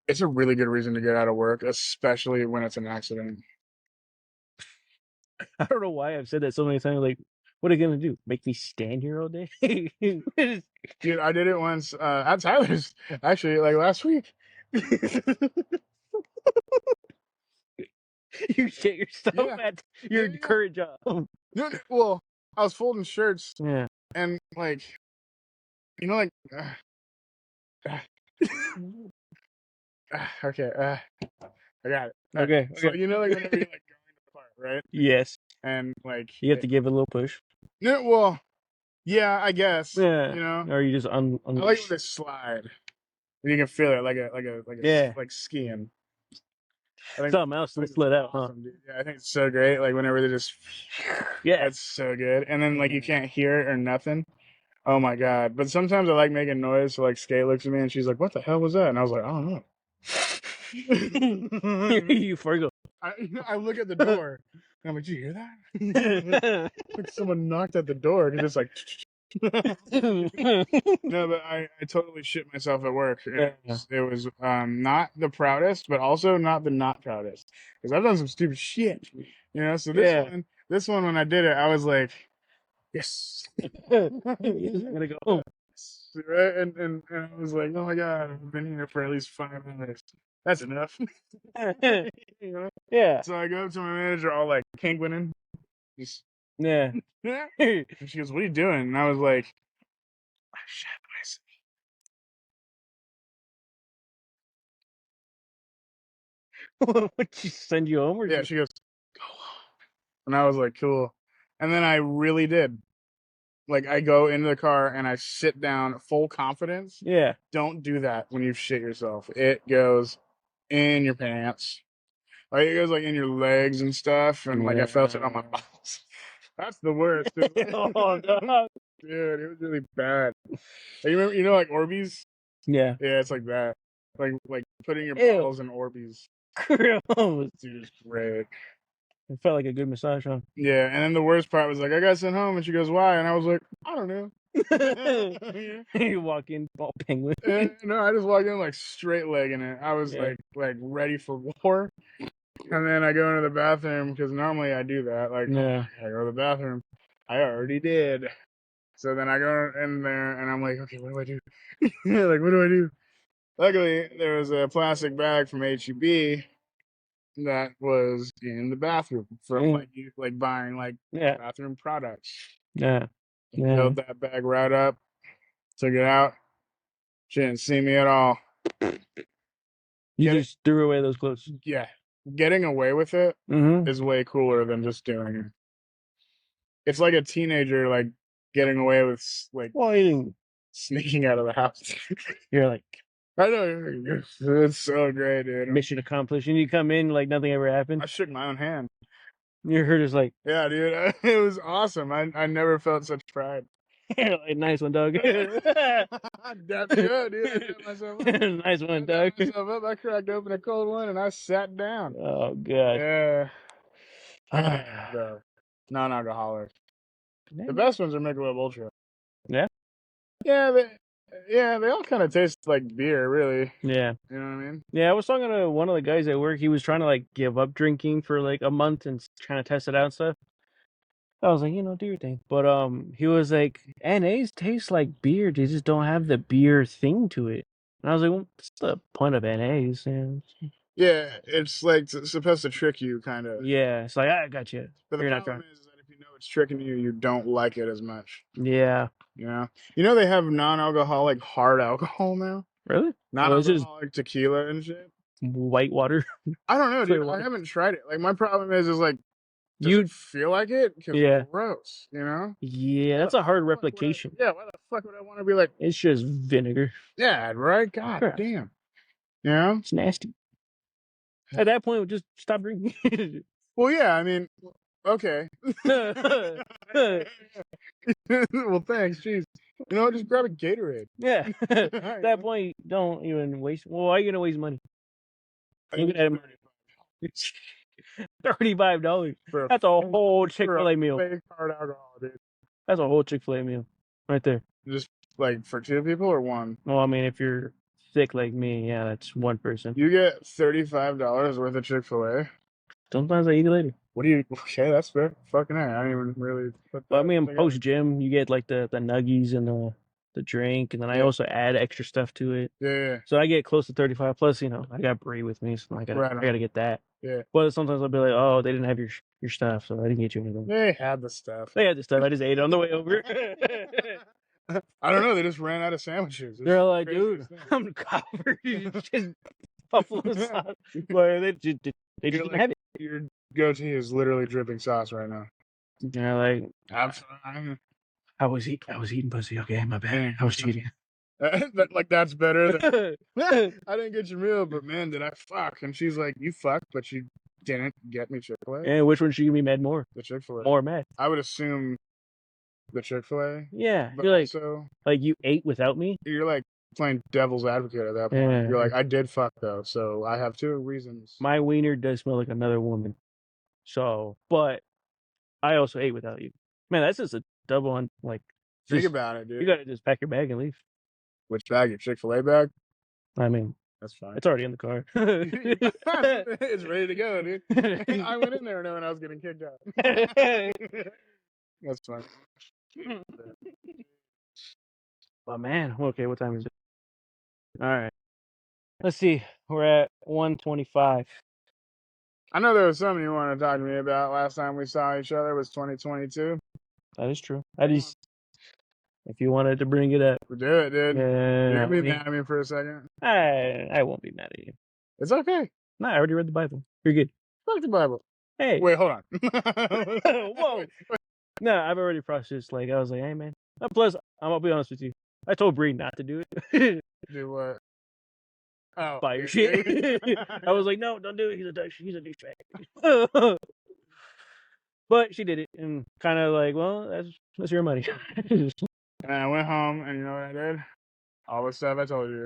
it's a really good reason to get out of work, especially when it's an accident. I don't know why I've said that so many times. Like, what are you gonna do? Make me stand here all day? Dude, I did it once at Tyler's, actually, like last week. You shit yourself at your current job. Dude, well, I was folding shirts. Yeah. And like, like Okay. I got it. Okay. So like whenever you're like going to the park, right? Yes. And like You have to give it a little push. yeah, well, yeah, I guess. Yeah. Or you just I like when they slide. You can feel it like skiing. I think something else to let out, huh? awesome, dude. Yeah, I think it's so great. Like whenever they just that's so good. And then like you can't hear it or nothing. Oh my god. But sometimes I like making noise, so like Skate looks at me and she's like, "What the hell was that?" And I was like, "I don't know." You forgo. I look at the door and I'm like, "Did you hear that?" Like someone knocked at the door and it's like no, but I totally shit myself at work. It was not the proudest, but also not the not proudest. Because I've done some stupid shit. So this one when I did it, I was like, yes. I'm gonna go home. Right? And I was like, oh my god, I've been here for at least 5 minutes. That's enough. Yeah. So I go up to my manager all like penguining. Just Yeah. and she goes, "What are you doing?" And I was like, I shit myself. Would she send you home? Or Yeah, she goes, go home. And I was like, cool. And then I really did. Like I go into the car and I sit down full confidence. Yeah. Don't do that when you shit yourself. It goes in your pants. Like it goes like in your legs and stuff. And like I felt it on my balls. That's the worst, dude. Oh, no. Dude, it was really bad. Like, you remember, like Orbeez? Yeah. Yeah, it's like that. Like putting your Ew. balls in Orbeez. Gross. Dude, it's great. It felt like a good massage, huh? Yeah, and then the worst part was like, I got sent home, and she goes, "Why?" And I was like, I don't know. You walk in, ball penguin. No, I just walked in like straight legging it. I was like ready for war. And then I go into the bathroom because normally I do that. Like, I go to the bathroom. I already did. So then I go in there and I'm like, okay, what do I do? Like, what do I do? Luckily, there was a plastic bag from HEB that was in the bathroom from like buying like bathroom products. Yeah. Filled that bag right up, took it out. She didn't see me at all. You just threw away those clothes. Yeah. Getting away with it is way cooler than just doing it. It's like a teenager like getting away with like sneaking out of the house. You're like, I know, it's so great, dude. Mission accomplished. And you come in like nothing ever happened. I shook my own hand. You're just like, yeah, dude. It was awesome. I never felt such pride. You're like, nice one, Doug. That's good, dude. I got myself up. Nice one, Doug. I cracked open a cold one and I sat down. Oh god. Yeah. The non-alcoholic. The best ones are Michelob Ultra. Yeah. Yeah, they all kind of taste like beer, really. Yeah. You know what I mean? Yeah, I was talking to one of the guys at work. He was trying to like give up drinking for like a month and trying to test it out and stuff. I was like, do your thing. But he was like, NAs taste like beer. They just don't have the beer thing to it. And I was like, well, what's the point of NAs? Yeah, it's like supposed to trick you, kind of. Yeah, it's like, I got you. But the problem is that if you know it's tricking you, you don't like it as much. Yeah. You know they have non-alcoholic hard alcohol now? Really? Non-alcoholic tequila and shit? White water? I don't know, dude. I haven't tried it. Like, my problem is like, does it feel like it? Because gross, Yeah, that's a hard replication. Why the fuck would I want to be like... It's just vinegar. Yeah, right? God damn. Yeah? It's nasty. At that point, just stop drinking. Well, yeah, I mean, okay. Well, thanks, jeez. Just grab a Gatorade. Yeah. At that point, don't even waste... Well, why are you going to waste money? $35. That's a whole Chick-fil-A meal. Fake hard alcohol, dude. That's a whole Chick-fil-A meal. Right there. Just, like, for 2 people or 1? Well, I mean, if you're thick like me, yeah, that's 1 person. You get $35 worth of Chick-fil-A? Sometimes I eat it later. What do you... Okay, that's fair. Fucking hell, I didn't even really... But I mean, post-gym, you get, like, the nuggies and the drink, and then I also add extra stuff to it. Yeah. So I get close to 35. Plus, I got Brie with me, so I gotta get that. Yeah. But sometimes I'll be like, oh, they didn't have your stuff, so I didn't get you anything. They had the stuff. They had the stuff. I just ate it on the way over. I don't know. They just ran out of sandwiches. It's They're like, the dude, craziest thing. I'm covered in just buffalo sauce. But they just didn't have it. Your goatee is literally dripping sauce right now. They're like, I'm I was eating pussy. Okay, my bad. I was cheating. that's better than I didn't get your meal, but man, did I fuck? And she's like, you fucked, but you didn't get me Chick-fil-A. And which one should you be mad more? The Chick-fil-A. More mad. I would assume the Chick-fil-A. Yeah, But you're also, like you ate without me. you're like playing devil's advocate at that point. Yeah. You're like, I did fuck though, so I have 2 reasons. My wiener does smell like another woman. So, but I also ate without you. Man, that's just a double on like. Think Just, about it, dude. you gotta just pack your bag and leave. Which bag? Your Chick-fil-A bag? I mean, That's fine. it's already in the car. It's ready to go, dude. I went in there knowing I was getting kicked out. That's fine. But man, okay, what time is it? All right, let's see. We're at 1:25. I know there was something you wanted to talk to me about last time we saw each other was 2022. That is true. If you wanted to bring it up, We do it, dude. You're gonna be mad at me for a second. I won't be mad at you. It's okay. No, I already read the Bible. You're good. Fuck the Bible. Hey, Wait, hold on. whoa. No, I've already processed. Like I was like, hey man. Plus, I'm gonna be honest with you. I told Bree not to do it. Do what? Oh, Buy your shit. I was like, no, don't do it. He's a douchebag. But she did it, and kind of like, well, that's your money. And I went home, and you know what I did? All the stuff I told you.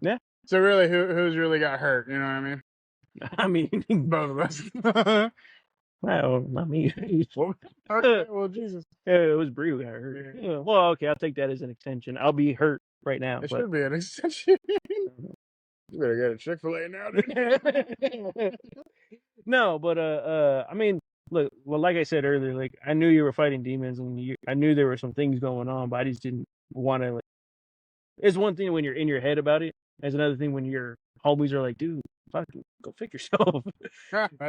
Yeah. So really, who's really got hurt? You know what I mean? I mean, Both of us. well, not me. Okay, well, Jesus. Yeah, it was Bree who got hurt. Yeah, well, okay, I'll take that as an extension. I'll be hurt right now. It But should be an extension. You better get a Chick-fil-A now, dude. no, but I mean, look, well, like I said earlier, like I knew you were fighting demons, and I knew there were some things going on, but I just didn't want to. Like, it's one thing when you're in your head about it. It's another thing when your homies are like, dude, fucking go fix yourself.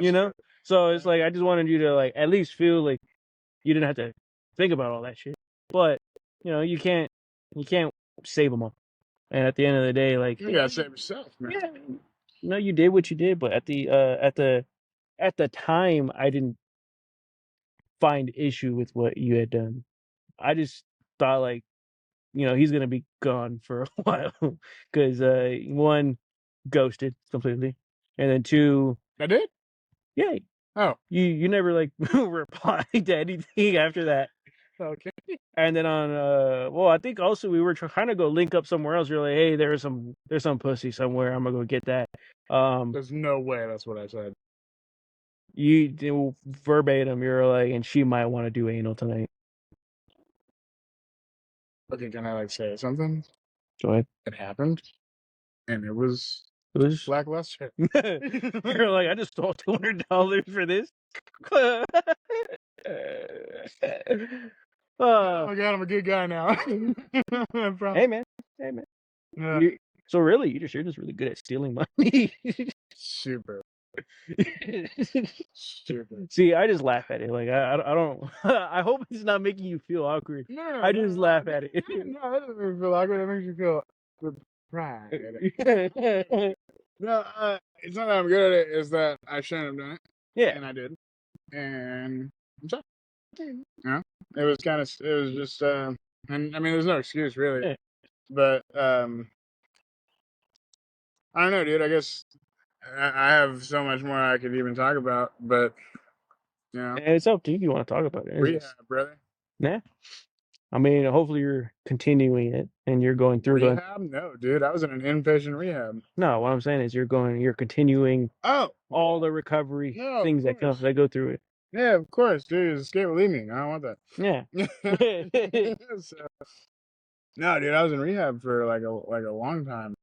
You know. So it's like I just wanted you to like at least feel like you didn't have to think about all that shit. But you know, you can't save them all. And at the end of the day, like You gotta save yourself, man. yeah, no, you did what you did, but at the time, I didn't find issue with what you had done. I just thought like, you know, he's gonna be gone for a while because one, ghosted completely, and then two, I did? yeah, Oh, you never like replied to anything after that. okay. And then on well, I think also we were trying to go link up somewhere else. You're like, hey, there's some pussy somewhere. I'm gonna go get that. There's no way that's what I said. You verbatim, you're like, and she might want to do anal tonight. Okay, can I like say something? Go ahead. It happened, and it was It was lackluster. you're like, I just stole $200 for this. Oh my god, I'm a good guy now. Hey man. Yeah. So really, you're just really good at stealing money. Super. See, I just laugh at it. Like I don't. I hope it's not making you feel awkward. No, I just laugh at it. No, that doesn't make me feel awkward. That makes you feel with pride. No, it's not that I'm good at it. It's that I shouldn't have done it. Yeah. And I did. And I'm sorry. You know, it was just, and I mean, there's no excuse really. Yeah. But, I don't know, dude. I guess I have so much more I could even talk about, but, you know. It's up to you if you want to talk about it. Rehab, brother. Yeah. I mean, hopefully you're continuing it and you're going through rehab? No, dude. I was in an inpatient rehab. No, what I'm saying is you're continuing all the recovery things that go through it. Yeah, of course, dude. Escape will leave me. I don't want that. Yeah. So, no, dude. I was in rehab for like a long time.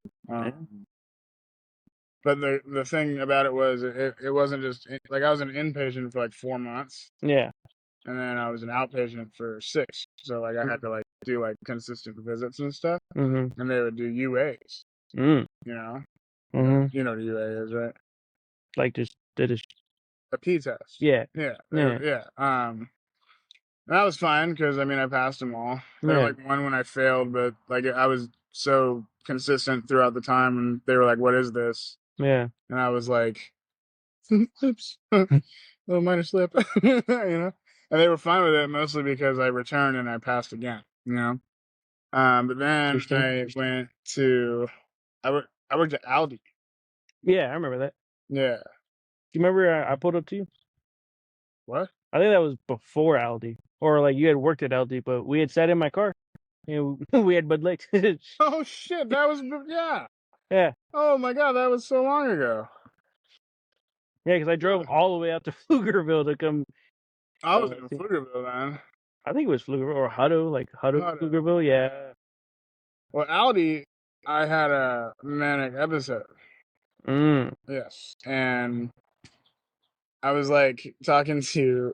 But the thing about it was it wasn't just like I was an inpatient for like 4 months. Yeah. And then I was an outpatient for 6. So like I had to like do like consistent visits and stuff. Mm-hmm. And they would do UAs. Mm. You know. Mm-hmm. You know what a UA is, right? Like just a P test. Yeah. Yeah. Yeah. Yeah. That was fine because I mean I passed them all. There Yeah. like one when I failed, but like I was so consistent throughout the time, and they were like, "What is this?" Yeah. And I was like, "Oops, little minor slip," you know. And they were fine with it mostly because I returned and I passed again, you know. But then I went to I worked at Aldi. Yeah, I remember that. Yeah. Do you remember I pulled up to you? What? I think that was before Aldi, or like you had worked at Aldi, but we had sat in my car. You know, we had Bud Light. Oh shit! That was yeah. Yeah, Oh my god, that was so long ago. yeah, because I drove all the way out to Pflugerville to come. I was in Pflugerville then. I think it was Pflugerville or Hutto, like Hutto, Hutto. Pflugerville. Yeah. Well, Aldi, I had a manic episode. Mm. Yes, and I was like talking to.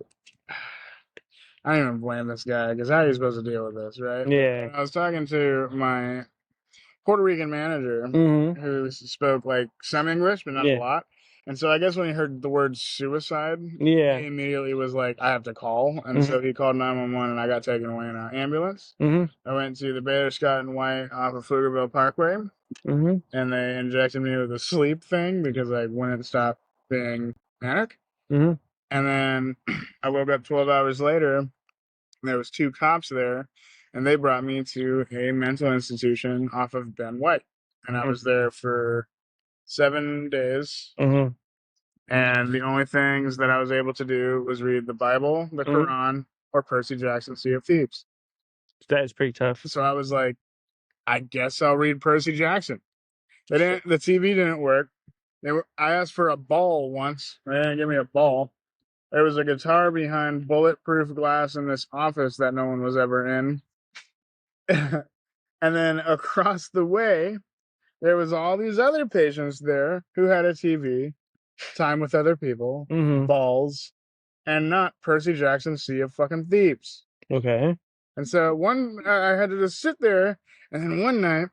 I don't even blame this guy because how are you supposed to deal with this, right? Yeah. I was talking to my Puerto Rican manager Mm-hmm. who spoke like some English, but not a Yeah. lot. And so I guess when he heard the word suicide, Yeah. he immediately was like, I have to call. And so he called 911 and I got taken away in an ambulance. Mm-hmm. I went to the Baylor Scott and White off of Pflugerville Parkway Mm-hmm. and they injected me with a sleep thing because I wouldn't stop being manic. Mm-hmm. And then I woke up 12 hours later and there was two cops there and they brought me to a mental institution off of Ben White. And I was there for 7 days. Mm-hmm. And the only things that I was able to do was read the Bible, the Quran, or Percy Jackson's Sea of Thieves. That is pretty tough. So I was like, I guess I'll read Percy Jackson. They didn't. The TV didn't work. I asked for a ball once. They didn't give me a ball. There was a guitar behind bulletproof glass in this office that no one was ever in. And then across the way, there was all these other patients there who had a TV, time with other people, balls, and not Percy Jackson's Sea of fucking Thieves. Okay. And so I had to just sit there, and then one night,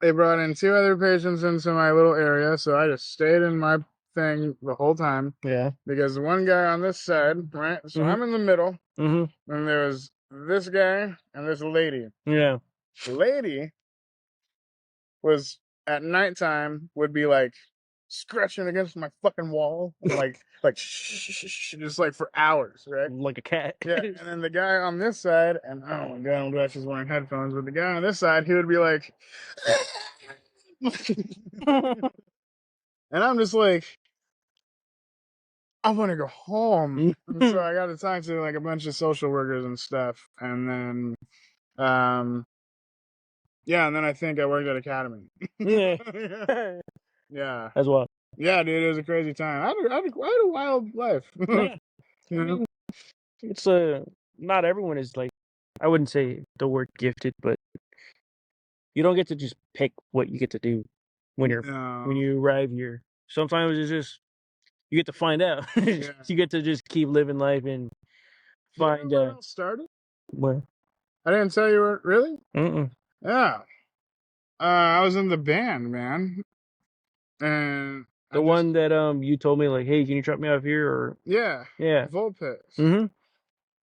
they brought in two other patients into my little area, so I just stayed in my thing the whole time. Yeah. Because one guy on this side, right? So I'm in the middle, and there was this guy and this lady. Yeah. The lady was at nighttime would be like scratching against my fucking wall, and like shh, just like for hours, right? Like a cat. Yeah. And then the guy on this side, and oh my god, I'm glad she's wearing headphones. But the guy on this side, he would be like, and I'm just like, I want to go home. And so I got to talk to like a bunch of social workers and stuff, and then, yeah, and then I think I worked at Academy. Yeah. Yeah. As well. Yeah, dude, it was a crazy time. I had a wild life. Yeah. You know? It's not everyone is like, I wouldn't say the word gifted, but you don't get to just pick what you get to do when you arrive here. Sometimes it's just you get to find out. Yeah. You get to just keep living life and find where it all started? where. I didn't tell you where, really? Mm-mm. Yeah. I was in the band, man. And The one that you told me like, hey, can you drop me off here or yeah. Volpix. Mm-hmm.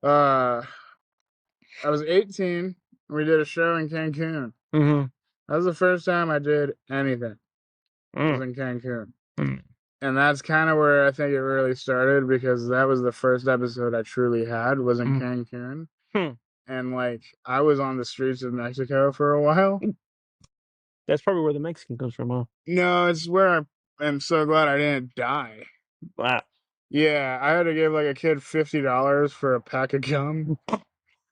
I was 18. We did a show in Cancun. Mm-hmm. That was the first time I did anything. It was in Cancun. And that's kind of where I think it really started because that was the first episode I truly had was in Cancun. And like I was on the streets of Mexico for a while. That's probably where the Mexican comes from, huh? No, it's where I'm so glad I didn't die. Wow. Yeah, I had to give like a kid $50 for a pack of gum. I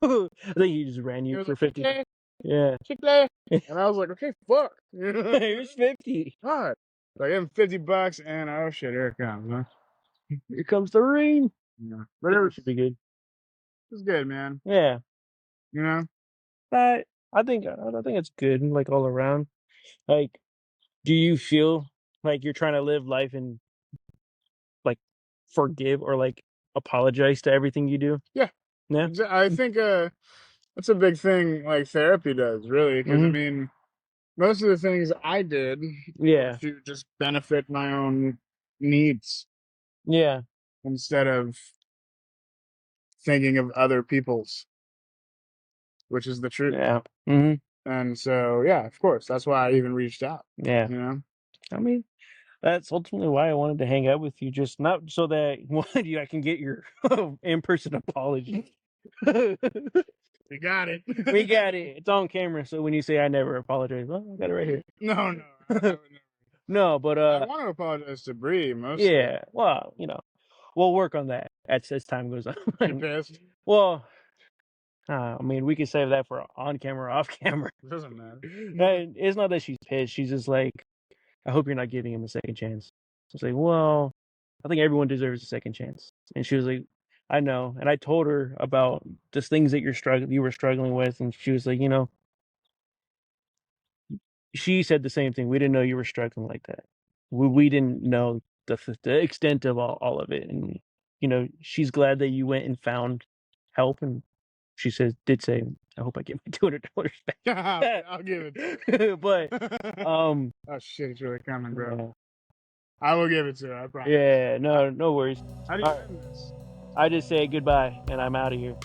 think he just ran you for 50. Okay. Yeah. Chicle. And I was like, okay, fuck. Here's 50. God. So I gave him $50 and oh shit, here it comes, huh? Here comes the rain. Yeah. But it Should be good. was good, man. Yeah. You know? I think it's good, like all around. Like, do you feel like you're trying to live life and like forgive or like apologize to everything you do? Yeah. Yeah. I think that's a big thing like therapy does, really. Because I mean, most of the things I did were to just benefit my own needs. Yeah. Instead of thinking of other people's, which is the truth. Yeah. Mm-hmm. And so, yeah, of course, that's why I even reached out. Yeah. You know, I mean, that's ultimately why I wanted to hang out with you, just not so that I can get your in-person apology. we got it. We got it. It's on camera, so when you say I never apologize, well, I got it right here. No, I would never. No, but I want to apologize to Bree mostly. yeah. Well, we'll work on that as time goes on. You pissed? Well, I mean, we can save that for on camera, off camera. It doesn't matter. It's not that she's pissed. She's just like, I hope you're not giving him a second chance. I was like, well, I think everyone deserves a second chance. And she was like, I know. And I told her about just things that you were struggling with, and she was like, she said the same thing. We didn't know you were struggling like that. We didn't know the extent of all of it. And she's glad that you went and found help. And she did say, I hope I get my $200 back. I'll give it. But oh shit, it's really coming, bro. Yeah. I will give it to her. I promise. Yeah, no worries. How do you end this? I just say goodbye and I'm out of here.